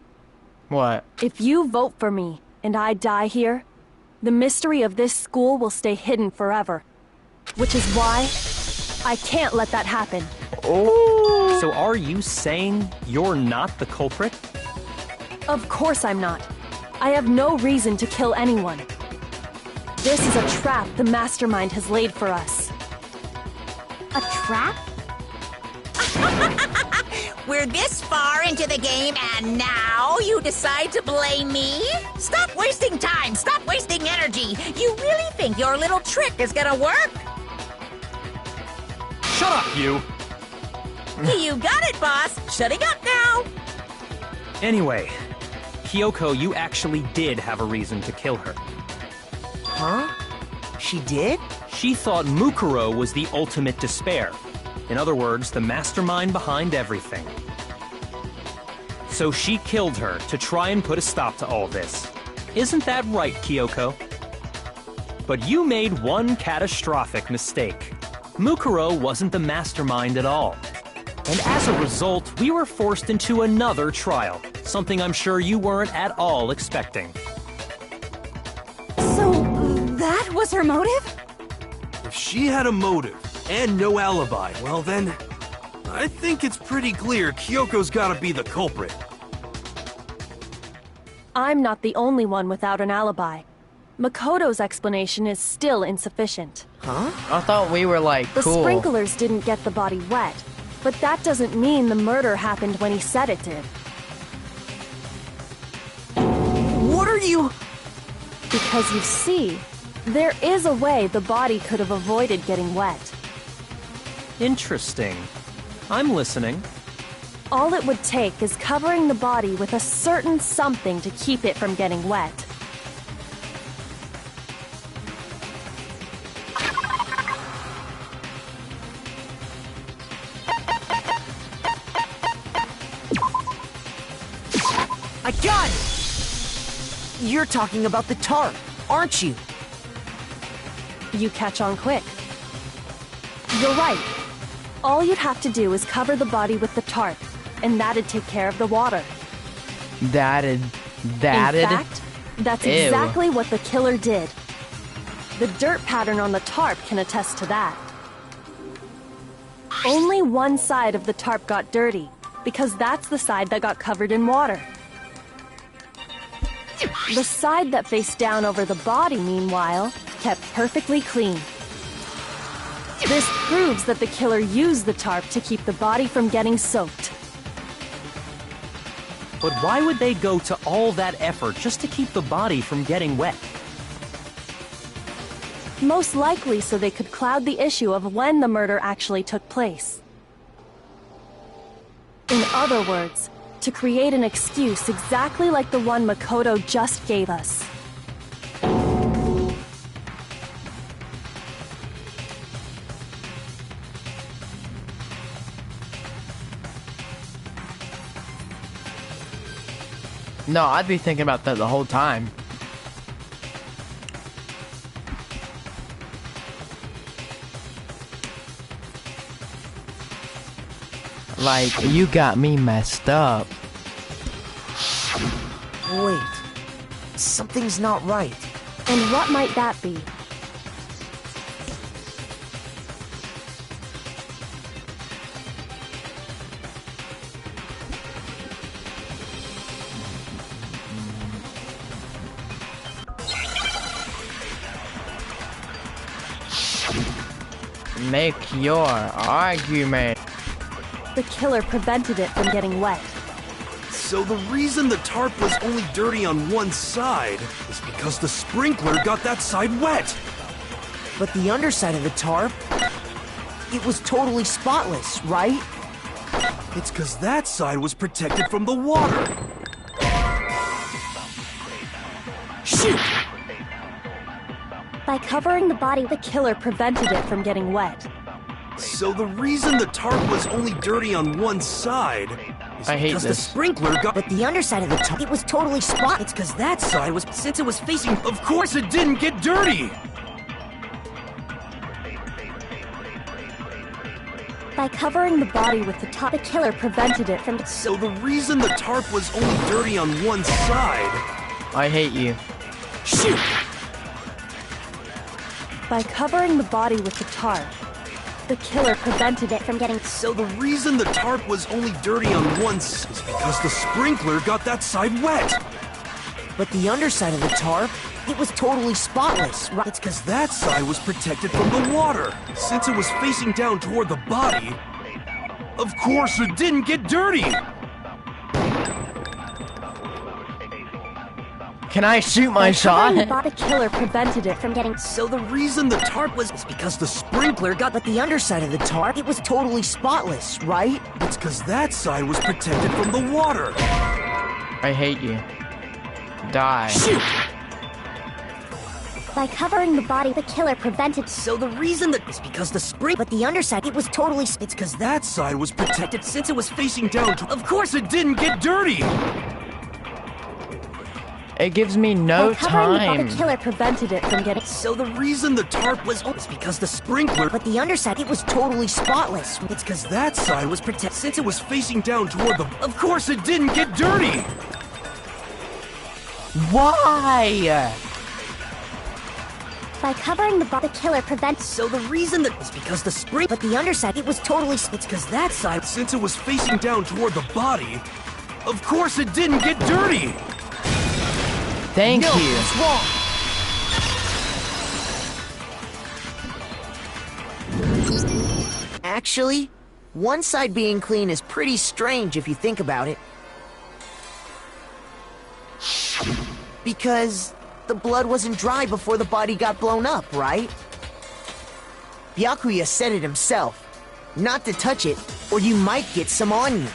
What?
If you vote for me and I die here, the mystery of this school will stay hidden forever. Which is why I can't let that happen.
Oh.
So are you saying you're not the culprit?
Of course I'm not. I have no reason to kill anyone. This is a trap the mastermind has laid for us.
A trap?
We're this far into the game and now you decide to blame me? Stop wasting time! Stop wasting energy! You really think your little trick is gonna work?
Shut up, you!
You got it, boss! Shutting up now!
Anyway, Kyoko, you actually did have a reason to kill her.
Huh? She did?
She thought Mukuro was the ultimate despair. In other words, the mastermind behind everything. So she killed her to try and put a stop to all this. Isn't that right, Kyoko? But you made one catastrophic mistake. Mukuro wasn't the mastermind at all. And as a result, we were forced into another trial, something I'm sure you weren't at all expecting.
So, that was her motive?
If she had a motive and no alibi, well then, I think it's pretty clear Kyoko's gotta be the culprit.
I'm not the only one without an alibi. Makoto's explanation is still insufficient.
Huh?
I thought we were like,
The
cool.
sprinklers didn't get the body wet, but that doesn't mean the murder happened when he said it did.
What are you...
Because you see, there is a way the body could have avoided getting wet.
Interesting. I'm listening.
All it would take is covering the body with a certain something to keep it from getting wet.
I got it! You're talking about the tarp, aren't you?
You catch on quick. You're right. All you'd have to do is cover the body with the tarp, and that'd take care of the water.
That'd.
In fact, that's
Ew.
exactly what the killer did. The dirt pattern on the tarp can attest to that. Only one side of the tarp got dirty, because that's the side that got covered in water. The side that faced down over the body, meanwhile, kept perfectly clean. This proves that the killer used the tarp to keep the body from getting soaked.
But why would they go to all that effort just to keep the body from getting wet?
Most likely so they could cloud the issue of when the murder actually took place. In other words, to create an excuse exactly like the one Makoto just gave us.
No, I'd be thinking about that the whole time. Like, you got me messed up.
Wait. Something's not right.
And what might that be?
Make your argument.
The killer prevented it from getting wet.
So the reason the tarp was only dirty on one side is because the sprinkler got that side wet.
But the underside of the tarp, it was totally spotless, right?
It's because that side was protected from the water.
Shoot!
By covering the body, the killer prevented it from getting wet.
So the reason the tarp was only dirty on one side is
I hate
because the
this.
sprinkler got...
But the underside of the tarp, it was totally spotless.
It's because that side was... Since it was facing... Of course it didn't get dirty!
By covering the body with the top, the killer prevented it from...
So the reason the tarp was only dirty on one side...
I hate you.
Shoot!
By covering the body with the tarp, the killer prevented it from getting...
So the reason the tarp was only dirty on one side is because the sprinkler got that side wet.
But the underside of the tarp, it was totally spotless, right?
It's because that side was protected from the water. Since it was facing down toward the body, of course it didn't get dirty.
Can I shoot my
Covering the
shot?
body, the killer prevented it from getting...
So the reason the tarp was... Is because the sprinkler got...
But the underside of the tarp, it was totally spotless, right?
It's because that side was protected from the water.
I hate you. Die.
Shoot!
By covering the body, the killer prevented...
So the reason that... Is because the spring...
But the underside, it was totally...
It's because that side was protected since it was facing down to... Of course it didn't get dirty!
It gives me no
By covering
time.
The killer prevented it from getting...
So the reason the tarp was because the sprinkler...
But the underside, it was totally spotless.
It's because that side was protected. Since it was facing down toward the... Of course it didn't get dirty!
Why?
By covering the killer prevents...
So the reason that was because the spring... But the underside, it was totally... It's because that side...
Since it was facing down toward the body, of course it didn't get dirty!
Thank you.
It's wrong. Actually, one side being clean is pretty strange if you think about it. Because the blood wasn't dry before the body got blown up, right? Byakuya said it himself. Not to touch it, or you might get some on you.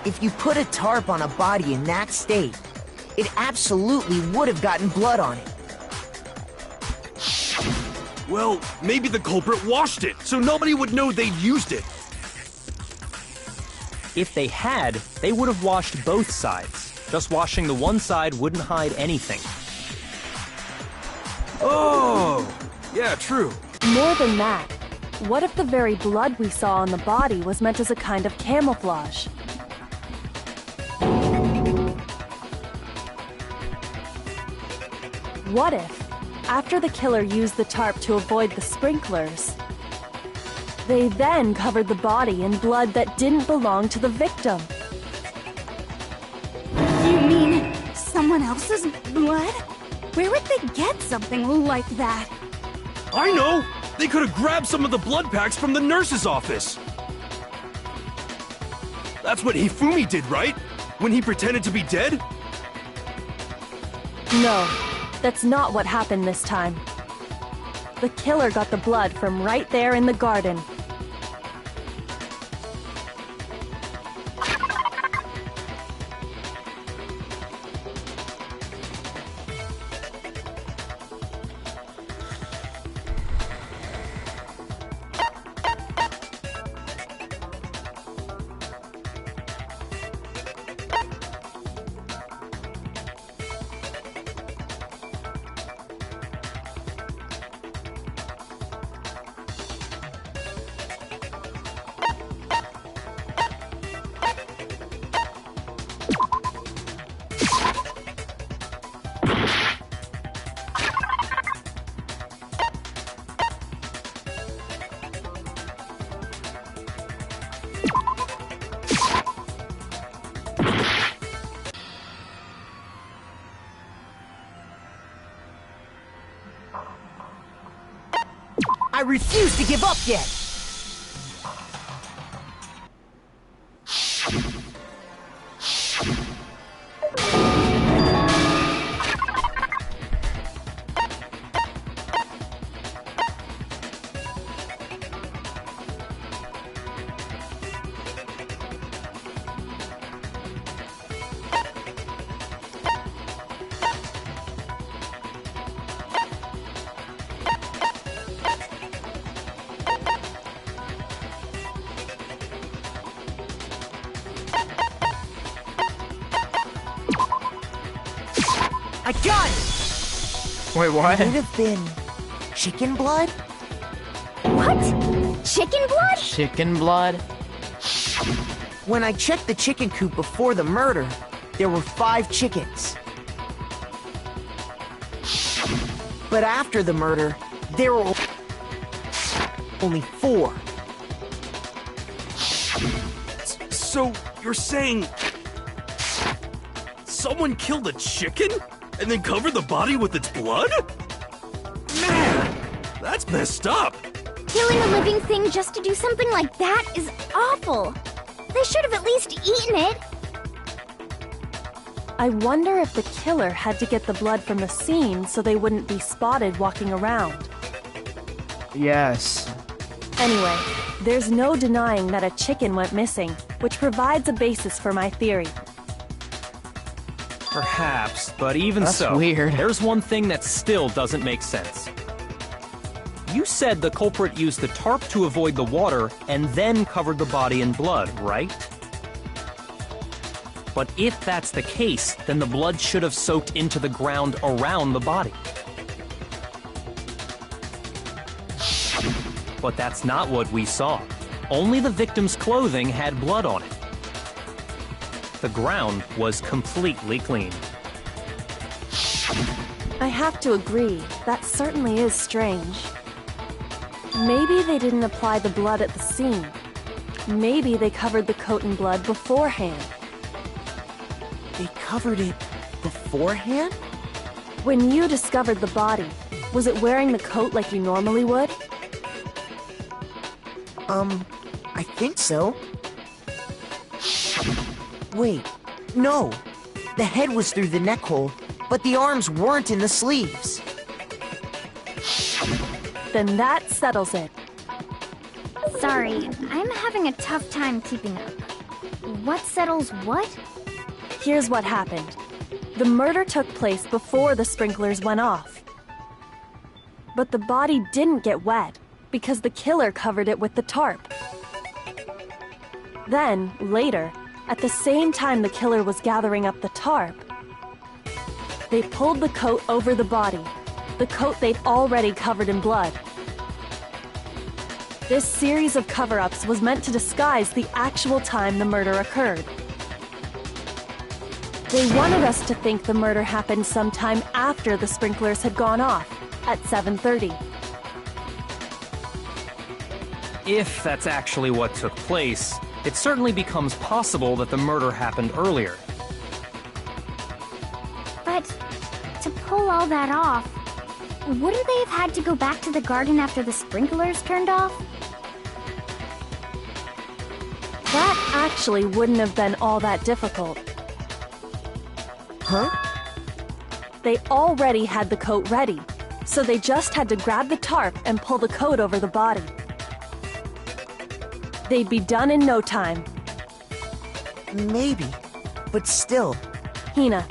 If you put a tarp on a body in that state, it absolutely would have gotten blood on it.
Well, maybe the culprit washed it, so nobody would know they'd used it.
If they had, they would have washed both sides. Just washing the one side wouldn't hide anything.
Oh, yeah, true.
More than that, what if the very blood we saw on the body was meant as a kind of camouflage? What if, after the killer used the tarp to avoid the sprinklers, they then covered the body in blood that didn't belong to the victim?
You mean someone else's blood? Where would they get something like that?
I know! They could have grabbed some of the blood packs from the nurse's office! That's what Hifumi did, right? When he pretended to be dead?
No, that's not what happened this time. The killer got the blood from right there in the garden.
I refuse to give up yet! I got it!
Wait, what?
Could it have been chicken blood?
What? Chicken blood?
Chicken blood?
When I checked the chicken coop before the murder, there were 5 chickens. But after the murder, there were only 4.
So, you're saying... someone killed a chicken? And then covered the body with its blood? Man, that's messed up.
Killing a living thing just to do something like that is awful. They should have at least eaten it.
I wonder if the killer had to get the blood from the scene so they wouldn't be spotted walking around.
Yes.
Anyway, there's no denying that a chicken went missing, which provides a basis for my theory.
Perhaps, but even
That's
so,
weird.
there's one thing that still doesn't make sense. You said the culprit used the tarp to avoid the water and then covered the body in blood, right? But if that's the case, then the blood should have soaked into the ground around the body. But that's not what we saw. Only the victim's clothing had blood on it. The ground was completely clean.
I have to agree, that certainly is strange. Maybe they didn't apply the blood at the scene. Maybe they covered the coat in blood beforehand.
They covered it beforehand?
When you discovered the body, was it wearing the coat like you normally would?
I think so. Wait, no. The head was through the neck hole, but the arms weren't in the sleeves.
Then that settles it.
Sorry, I'm having a tough time keeping up. What settles what?
Here's what happened. The murder took place before the sprinklers went off. But the body didn't get wet because the killer covered it with the tarp. Then, later, at the same time the killer was gathering up the tarp, they pulled the coat over the body, the coat they'd already covered in blood. This series of cover-ups was meant to disguise the actual time the murder occurred. They wanted us to think the murder happened sometime after the sprinklers had gone off, at 7:30.
If that's actually what took place, it certainly becomes possible that the murder happened earlier.
But to pull all that off, wouldn't they have had to go back to the garden after the sprinklers turned off?
That actually wouldn't have been all that difficult.
Huh?
They already had the coat ready, so they just had to grab the tarp and pull the coat over the body. They'd be done in no time.
Maybe, but still.
Hina,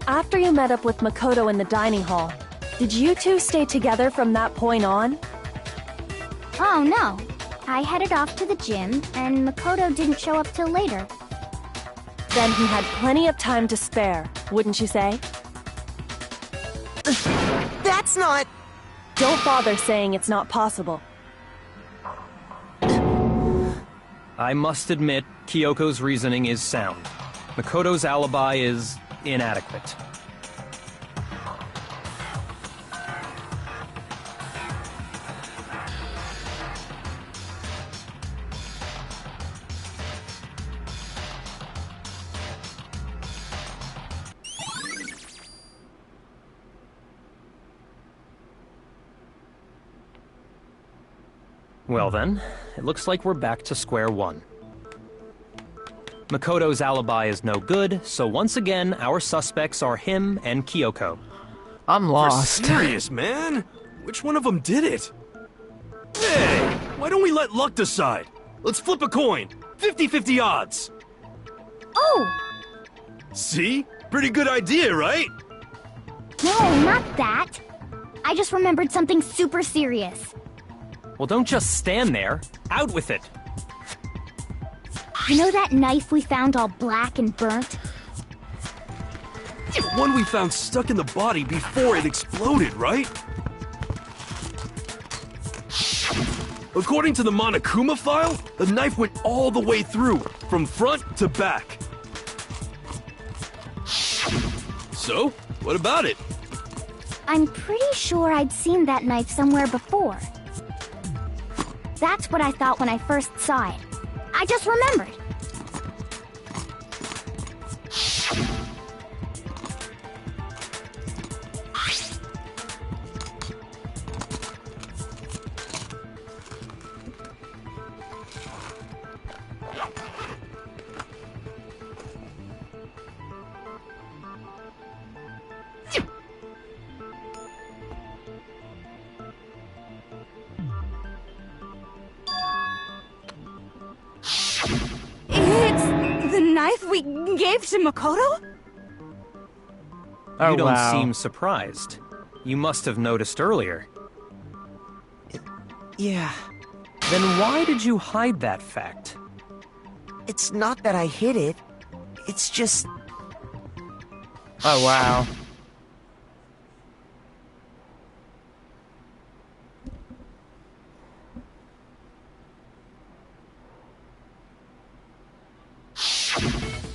after you met up with Makoto in the dining hall, did you two stay together from that point on?
Oh no. I headed off to the gym, and Makoto didn't show up till later.
Then he had plenty of time to spare, wouldn't you say?
That's not...
Don't bother saying it's not possible.
I must admit, Kyoko's reasoning is sound. Makoto's alibi is inadequate. Well then, it looks like we're back to square one. Makoto's alibi is no good, so once again, our suspects are him and Kyoko.
I'm lost.
For serious, man? Which one of them did it? Hey, why don't we let luck decide? Let's flip a coin. 50-50 odds.
Oh!
See? Pretty good idea, right?
No, not that. I just remembered something super serious.
Well, don't just stand there. Out with it.
You know that knife we found all black and burnt?
The one we found stuck in the body before it exploded, right? According to the Monokuma file, the knife went all the way through, from front to back. So, what about it?
I'm pretty sure I'd seen that knife somewhere before. That's what I thought when I first saw it. I just remembered.
We gave to Makoto?
Oh,
you don't
wow.
seem surprised. You must have noticed earlier.
Yeah.
Then why did you hide that fact?
It's not that I hid it. It's just...
Oh, wow.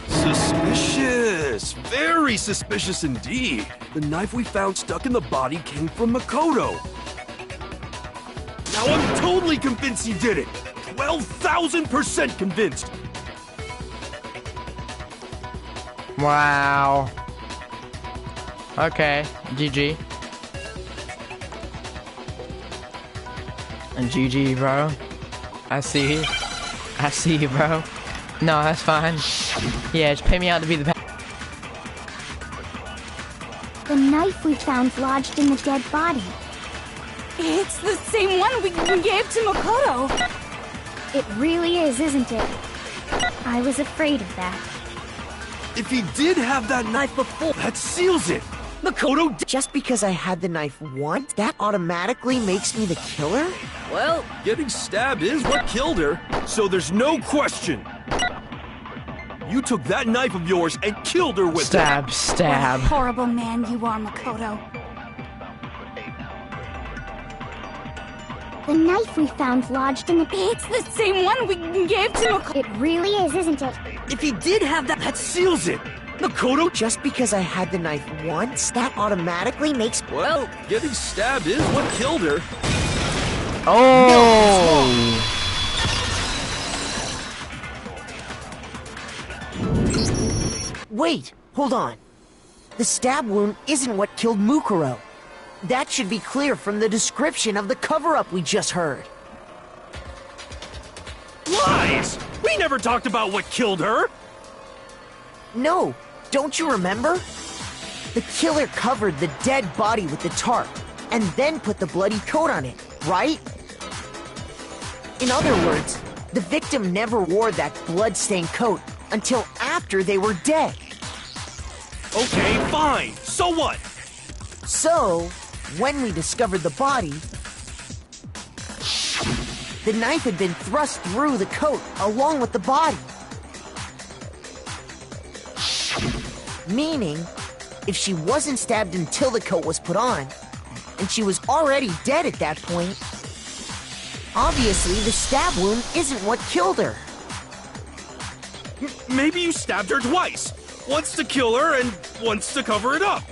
Suspicious! Very suspicious indeed. The knife we found stuck in the body came from Makoto. Now I'm totally convinced he did it! 12,000% convinced!
Wow. Okay, GG. And GG, bro. I see you. I see you, bro. No, that's fine. Yeah, just pay me out to be the
The knife we found lodged in the dead body.
It's the same one we gave to Makoto.
It really is, isn't it? I was afraid of that.
If he did have that knife before, that seals it! Makoto did—
Just because I had the knife once, that automatically makes me the killer?
Well, getting stabbed is what killed her, so there's no question. You took that knife of yours and killed her with
stab,
it.
stab.
What a horrible man you are, Makoto.
The knife we found lodged in the...
It's the same one we gave to Makoto.
It really is, isn't it?
If he did have that seals it. Makoto—
Just because I had the knife once, that automatically makes...
Well, getting stabbed is what killed her.
Oh!
Wait, hold on. The stab wound isn't what killed Mukuro. That should be clear from the description of the cover-up we just heard.
Lies! We never talked about what killed her!
No, don't you remember? The killer covered the dead body with the tarp, and then put the bloody coat on it, right? In other words, the victim never wore that blood-stained coat until after they were dead.
Okay, fine. So what?
So, when we discovered the body, the knife had been thrust through the coat along with the body. Meaning, if she wasn't stabbed until the coat was put on, and she was already dead at that point, obviously the stab wound isn't what killed her.
Maybe you stabbed her twice. Once to kill her and once to cover it up.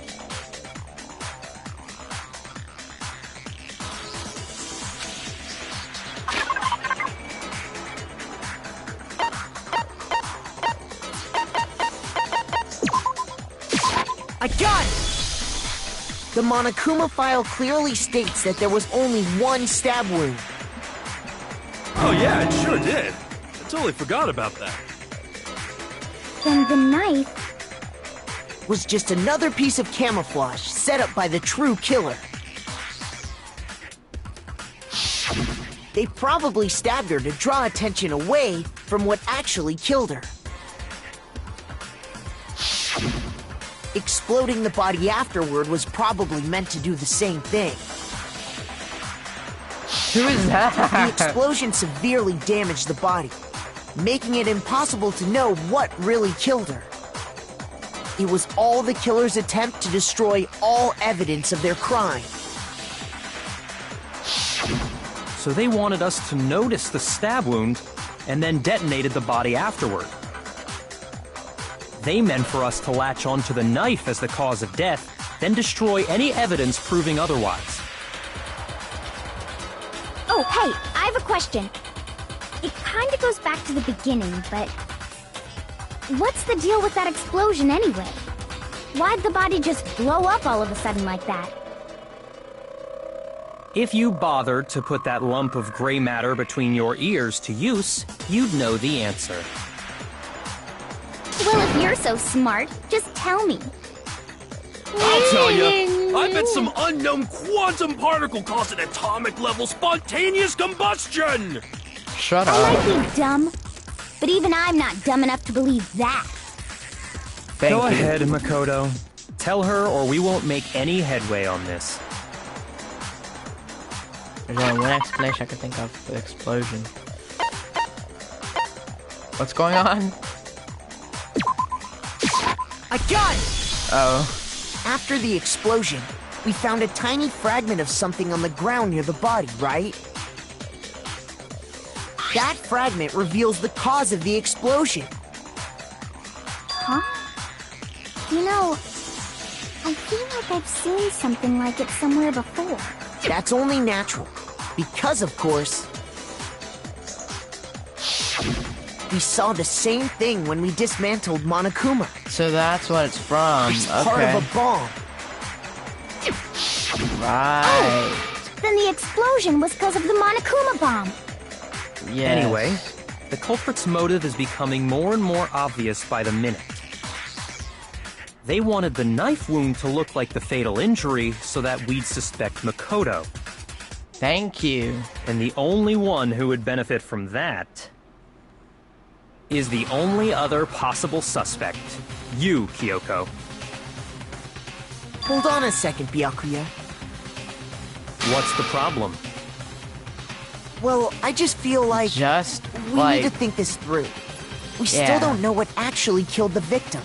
I got it! The Monokuma file clearly states that there was only one stab wound.
Oh yeah, it sure did. I totally forgot about that.
Then the knife...
was just another piece of camouflage set up by the true killer. They probably stabbed her to draw attention away from what actually killed her. Exploding the body afterward was probably meant to do the same thing.
Who is that?
The explosion severely damaged the body, making it impossible to know what really killed her. It was all the killer's attempt to destroy all evidence of their crime.
So they wanted us to notice the stab wound and then detonated the body afterward. They meant for us to latch onto the knife as the cause of death, then destroy any evidence proving otherwise.
Oh, hey, I have a question. It kinda goes back to the beginning, but... what's the deal with that explosion anyway? Why'd the body just blow up all of a sudden like that?
If you bothered to put that lump of gray matter between your ears to use, you'd know the answer.
Well, if you're so smart, just tell me.
I'll tell you. I bet some unknown quantum particle caused an atomic-level spontaneous combustion!
Shut
I
up.
might be dumb, but even I'm not dumb enough to believe that.
Go ahead, Makoto. Tell her or we won't make any headway on this.
There's only one explanation I can think of for the explosion. What's going on?
I got it!
Oh.
After the explosion, we found a tiny fragment of something on the ground near the body, right? That fragment reveals the cause of the explosion.
Huh? You know, I feel like I've seen something like it somewhere before.
That's only natural. Because, of course, we saw the same thing when we dismantled Monokuma.
So that's what it's from.
It's
okay.
part of a bomb.
Right.
Then the explosion was because of the Monokuma bomb.
Yes.
Anyway, the culprit's motive is becoming more and more obvious by the minute. They wanted the knife wound to look like the fatal injury so that we'd suspect Makoto.
Thank you.
And the only one who would benefit from that is the only other possible suspect. You, Kyoko.
Hold on a second, Byakuya.
What's the problem?
Well, I just feel like we need to think this through. We still don't know what actually killed the victim.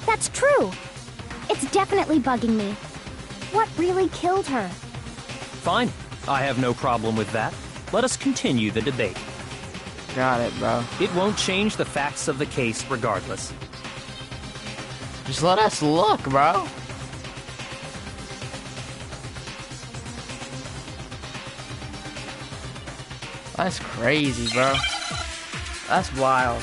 That's true. It's definitely bugging me. What really killed her?
Fine. I have no problem with that. Let us continue the debate.
Got it, bro.
It won't change the facts of the case regardless.
Just let us look, bro. That's crazy, bro. That's wild.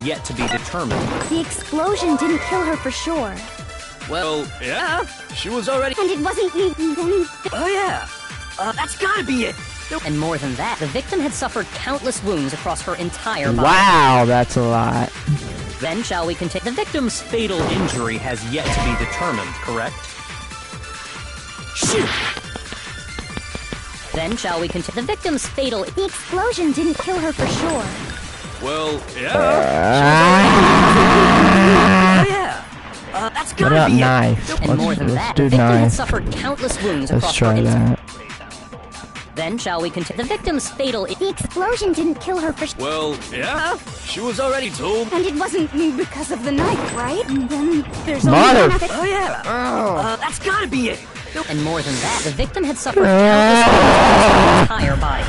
Yet to be determined.
The explosion didn't kill her for sure.
Well, yeah, she was already...
And it wasn't me then.
Oh yeah, that's gotta be it! And more than that, the victim had suffered countless wounds across her entire body.
Wow, that's a lot.
Then shall we continue?
The victim's fatal injury has yet to be determined, correct?
Shoot! Then shall we continue? The victim's fatal...
The explosion didn't kill her for sure.
Well, yeah.
Oh yeah. That's gotta
What about
be
knife?
it. And more than that, the
do
victim had
knife.
suffered countless wounds
Let's
across
try
her
that.
Then shall we continue? The victim's fatal...
The explosion didn't kill her for
Well, yeah, she was already told.
And it wasn't me because of the knife, right? And then there's only
Mother-
one other...
Oh yeah. That's gotta be it. And more than that, the victim had suffered countless wounds across her entire body.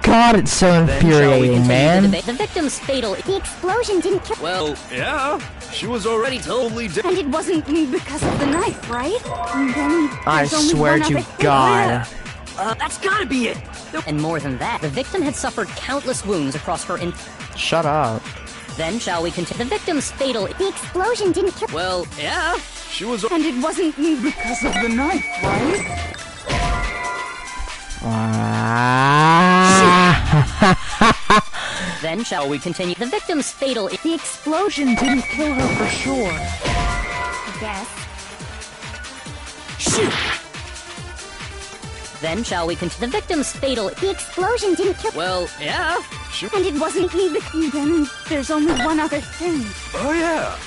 God, it's so infuriating, man.
The victim's fatal...
The explosion didn't kill...
Well, yeah, she was already totally dead.
And it wasn't me because of the knife, right? And then
I
there's only
swear
one
to
other thing.
God.
That's gotta be it. And more than that, the victim had suffered countless wounds across her
Shut up.
Then shall we continue? The victim's fatal...
The explosion didn't kill...
Well, yeah, she was...
And it wasn't me because of the knife, right?
Then shall we continue? The victim's fatal...
The explosion didn't kill her for sure. I guess.
Shoot! Then shall we continue? The victim's fatal...
The explosion didn't kill...
Well, yeah, she...
And it wasn't me then there's only one other thing.
Oh, yeah.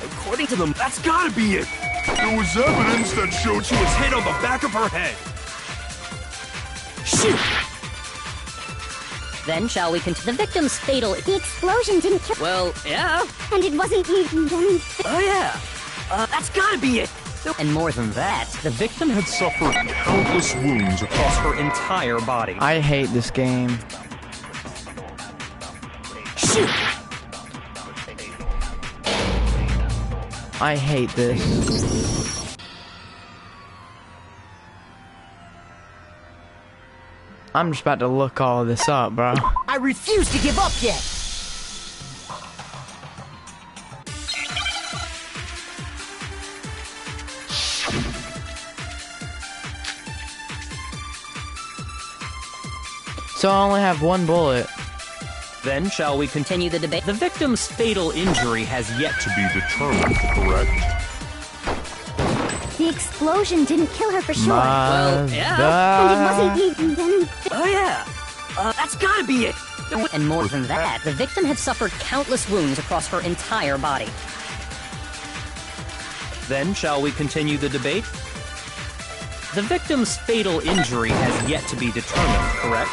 According to them, that's gotta be it. There was evidence that showed she was hit on the back of her head.
Shoot! Then shall we continue? The victim's fatal...
The explosion didn't kill...
Well, yeah.
And it wasn't me then...
Oh yeah! That's gotta be it! And more than that,
The victim had suffered countless wounds across her entire body.
I hate this game.
shoot!
I hate this. I'm just about to look all this up, bro.
I refuse to give up yet!
So I only have one bullet.
Then shall we continue the debate? The victim's fatal injury has yet to be determined, correct?
The explosion didn't kill her for sure.
Well,
And it wasn't then...
Oh yeah! That's gotta be it! And more than that, the victim had suffered countless wounds across her entire body.
Then shall we continue the debate? The victim's fatal injury has yet to be determined, correct?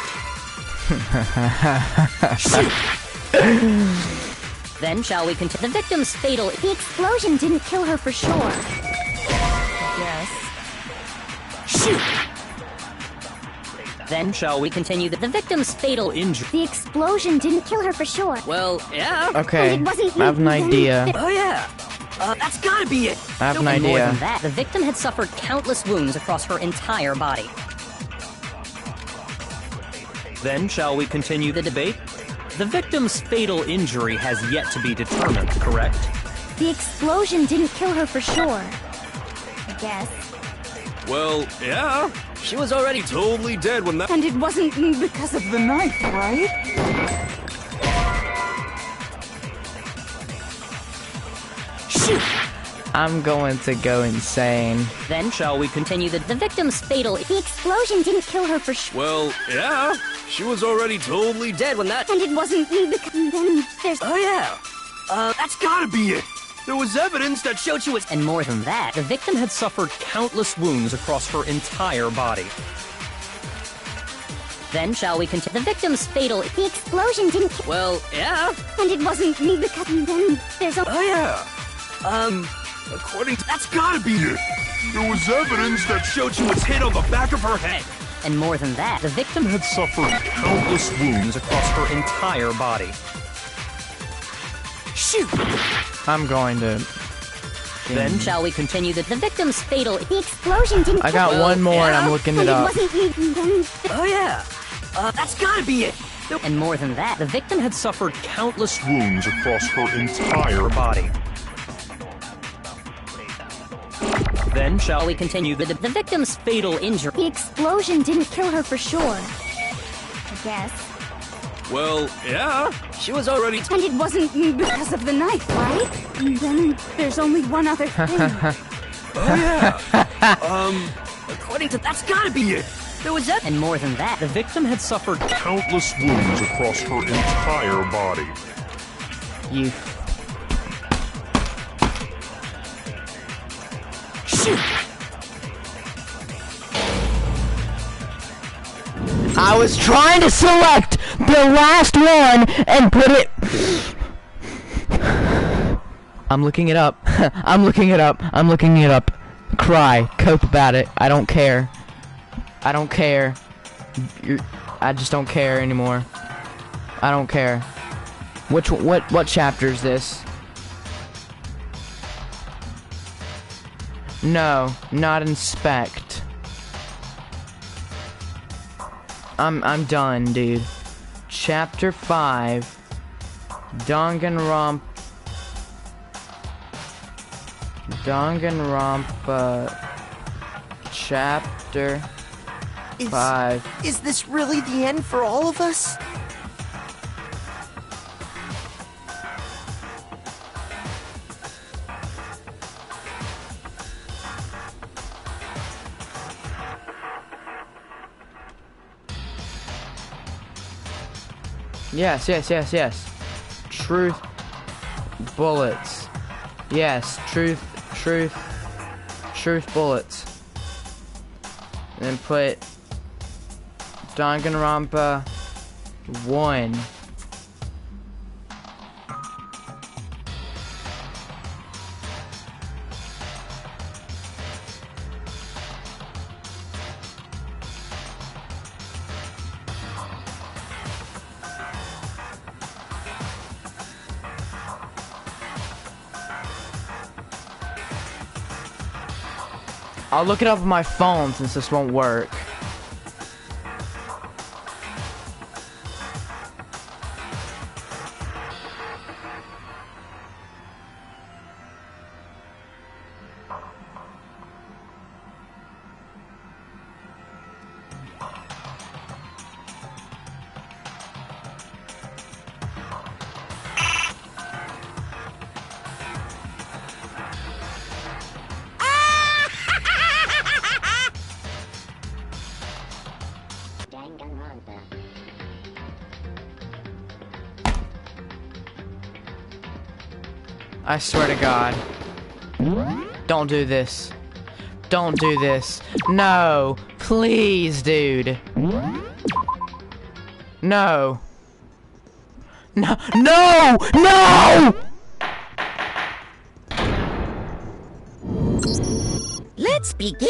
Then shall we continue? The victim's fatal...
The explosion didn't kill her for sure. Yes.
Shoot!
Then shall we continue? The victim's fatal injury...
The explosion didn't kill her for sure.
Well, yeah.
Okay,
And it wasn't
I have an idea.
Oh, yeah. That's gotta be it.
I have an
And more
idea.
than that, the victim had suffered countless wounds across her entire body.
Then shall we continue the debate? The victim's fatal injury has yet to be determined, correct?
The explosion didn't kill her for sure. I guess.
Well, yeah. She was already totally dead when that...
And it wasn't because of the knife, right?
Shoot!
I'm going to go insane.
Then shall we continue the victim's fatal...
The explosion didn't kill her for sure.
Well, yeah. She was already totally dead when that...
And it wasn't because... Then there's...
Oh, yeah. That's gotta be it. There was evidence that showed she was...
And more than that,
The victim had suffered countless wounds across her entire body.
then shall we continue... The victim's fatal...
The explosion didn't kill...
Well, yeah.
And it wasn't because... Then there's a...
Oh, yeah. According to... That's gotta be it. There was evidence that showed she was hit on the back of her head.
And more than that, the victim
Had suffered countless wounds across her entire body.
Shoot!
I'm going to...
Then shall we continue the victim's fatal...
The explosion didn't
I
kill
got
her.
one more and I'm looking it
And
up.
it wasn't then...
Oh, yeah. That's gotta be it.
And more than that, the victim
Had suffered countless wounds across her entire body. Then shall we continue the
the victim's fatal injury...
The explosion didn't kill her for sure. I guess.
Well, yeah. She was already...
And it wasn't because of the knife, right? And then there's only one other thing.
Oh, yeah. According to... That's gotta be it. There was that...
And more than that,
The victim had suffered
Countless wounds across her entire body.
You...
Shoot!
I was trying to select the last one and put it... I'm looking it up. I'm looking it up. I'm looking it up. Cry. Cope about it. I don't care. I don't care. I just don't care anymore. I don't care. What chapter is this? No, not inspect. I'm done, dude. Chapter 5. Danganronpa. Chapter 5.
Is this really the end for all of us?
Yes. Truth bullets. Yes, truth bullets. And then put Danganronpa 1. I'll look it up on my phone since this won't work. I swear to God. Don't do this. Don't do this. No. Please, dude. No. No. No! No!
Let's begin.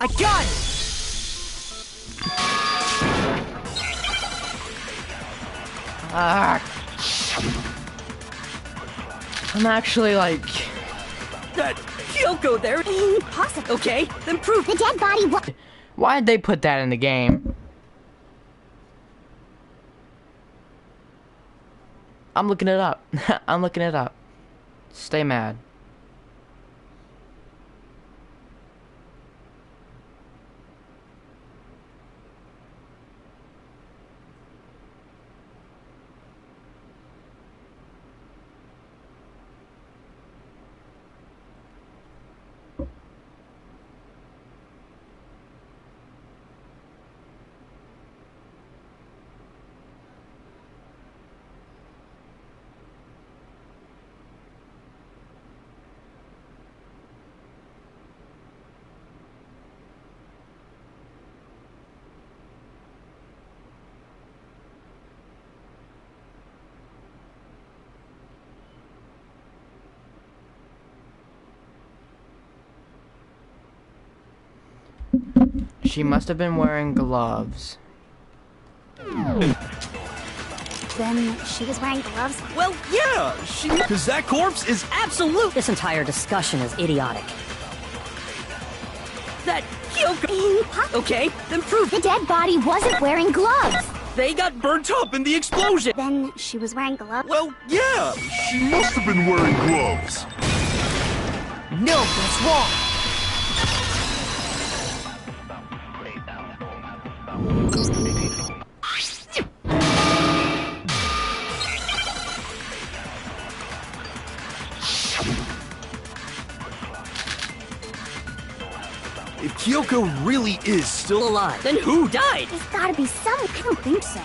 A gun!
I'm actually like...
That Kyoko there.
Impossible.
Okay, then prove
The dead body was...
Why'd they put that in the game? I'm looking it up. I'm looking it up. Stay mad. She must have been wearing gloves.
Then she was wearing gloves?
Well, yeah, because that corpse is
absolute. This entire discussion is idiotic. That Kyoko.
Impossible.
Okay, then prove
The dead body wasn't wearing gloves.
they got burnt up in the explosion.
Then she was wearing gloves?
Well, yeah,
She must have been wearing gloves.
No, that's wrong.
if Kyoko really is still
alive. Then who died?
There's gotta be some... I don't think so.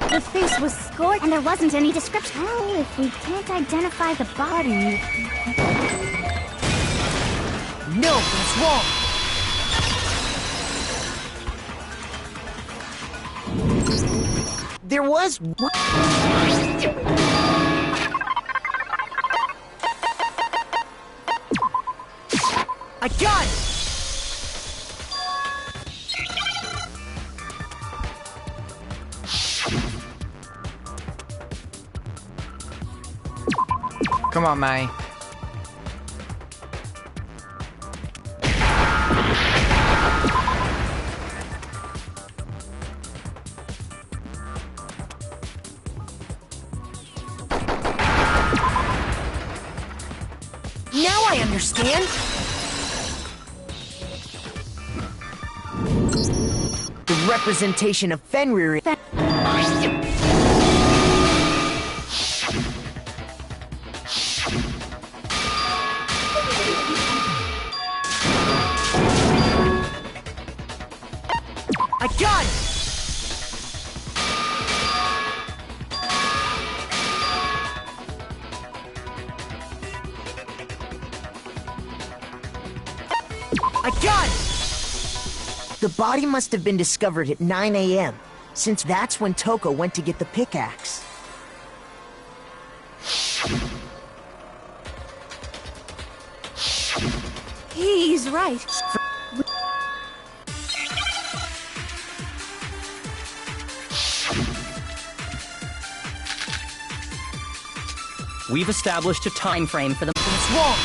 The face was scorched and there wasn't any description. Well, if we can't identify the body...
No, that's wrong. There was one. A gun!
Come on, May.
Now I understand. The representation of Fenrir. A gun! A gun! The body must have been discovered at 9 a.m., since that's when Toko went to get the pickaxe.
He's right.
We've established a time frame for the...
What's wrong?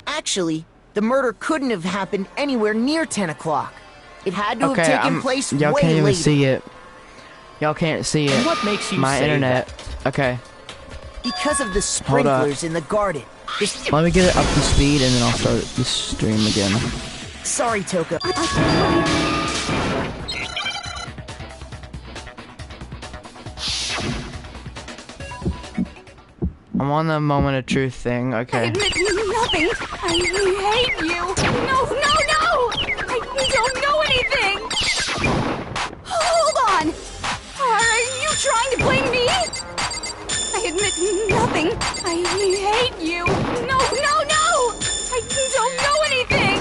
Actually, the murder couldn't have happened anywhere near 10 o'clock. It had to have taken place
y'all
way
can't even
later.
see it. Y'all can't see it.
And what makes you
My
say
internet. Okay.
Because of the
Hold up.
sprinklers in the garden.
Let me get it up to speed and then I'll start the stream again.
Sorry, Toko.
I'm on the moment of truth thing.
I
Okay.
admit nothing. I hate you. No, no, no! I don't know anything! Hold trying to blame me? I admit nothing. I hate you. No, no, no! I don't know anything!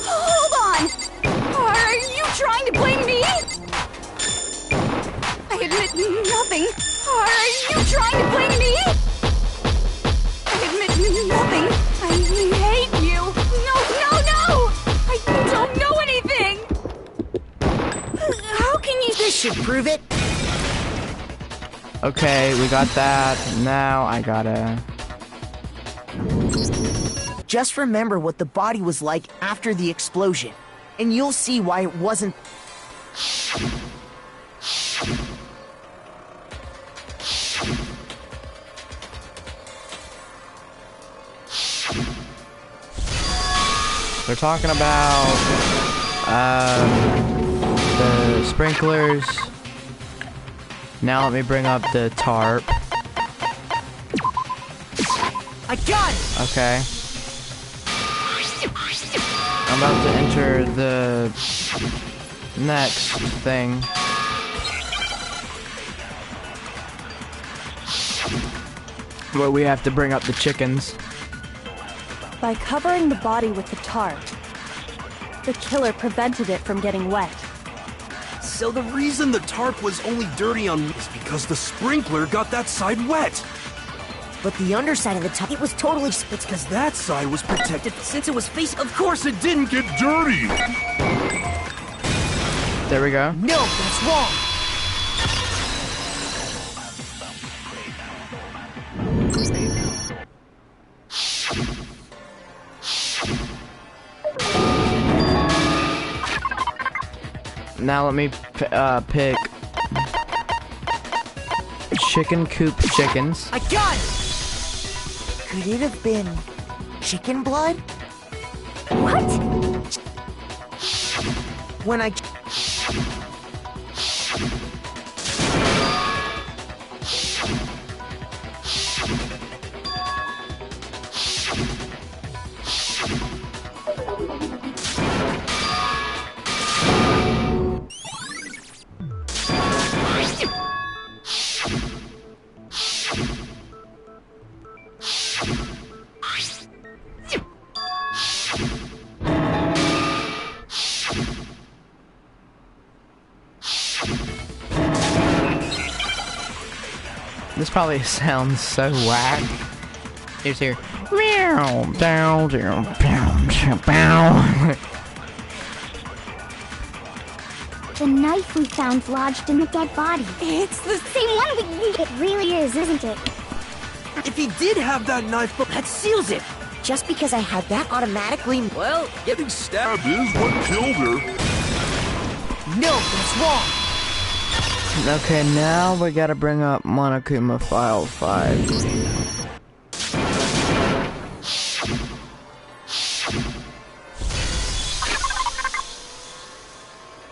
Hold on! Are you trying to blame me? I admit nothing. Are you trying to blame me? I admit nothing. I hate you. No, no, no! I don't know anything! How can you—
This should prove it.
Okay, we got that. Now I gotta...
Just remember what the body was like after the explosion, and you'll see why it wasn't.
They're talking about the sprinklers. Now let me bring up the tarp.
I got it!
Okay. I'm about to enter the next thing. But we have to bring up the chickens.
By covering the body with the tarp, the killer prevented it from getting wet.
So the reason the tarp was only dirty on is because the sprinkler got that side wet.
But the underside of the tarp, it was totally...
It's because that side was protected since it was facing... Of course it didn't get dirty!
There we go.
No, that's wrong!
Now let me pick chicken coop chickens.
I got it! Could it have been chicken blood?
What?
When I...
This probably sounds so whack. Here's here. Meow, down, down, bow, bow.
The knife we found lodged in the dead body. It's the same one we... It really is, isn't it?
If he did have that knife, but that seals it!
Just because I had that automatically...
Well, getting stabbed is what killed her.
No, that's wrong!
Okay, now we gotta bring up Monokuma File 5.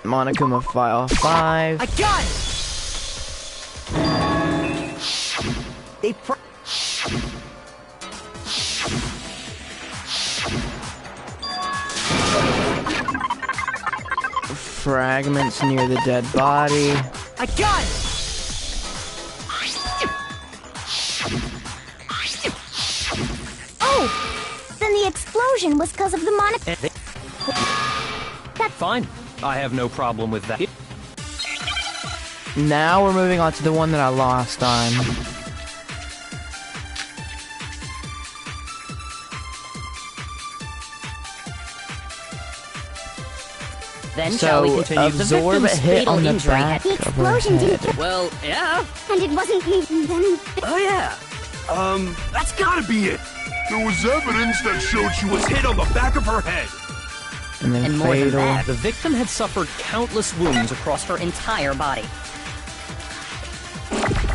Monokuma File 5.
I got it! They
Fragments near the dead body.
I got it!
Oh! Then the explosion was because of the That's
fine. I have no problem with that.
Now we're moving on to the one that I lost on.
Then shall we continue?
Absorb
The
a
victim's
hit
fatal
on the
injury
back
The
of her
explosion
head.
didn't...
Well, yeah.
And it wasn't me then...
Oh yeah. That's gotta be it. There was evidence that showed she was hit on the back of her head.
And then
And more than
fatal.
that, the victim had suffered countless wounds across her entire body.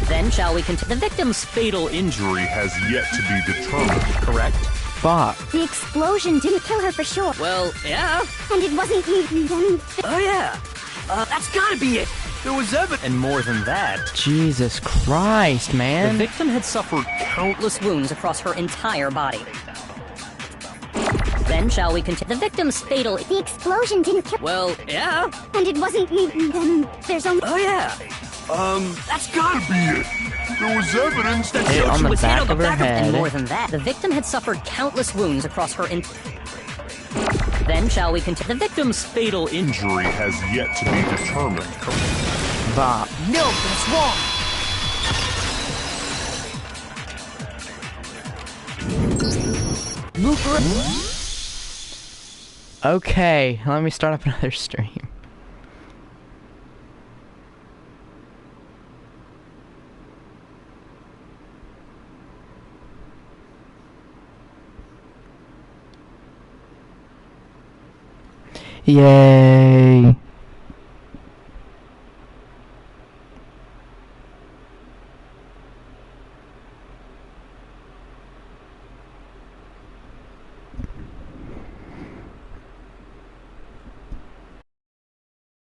Then shall we continue? The victim's fatal injury
Has yet to be determined.
correct?
Fuck.
The explosion didn't kill her for sure.
Well, yeah.
And it wasn't me then...
Oh yeah. That's gotta be it. There was evidence.
And more than that,
Jesus Christ,
the
man.
victim had suffered countless wounds across her entire body. Then shall we continue? The victim's fatal...
The explosion didn't kill...
Well, yeah.
And it wasn't me then... There's only...
Oh yeah. That's gotta be it. There was evidence that
Hit on the
was hit
back
on the
of her
back of, and
head.
more than that, the victim had suffered countless wounds across her Then shall we continue? The victim's
Fatal injury has yet to be determined.
Bop.
No, that's wrong.
Okay, let me start up another stream. Yay.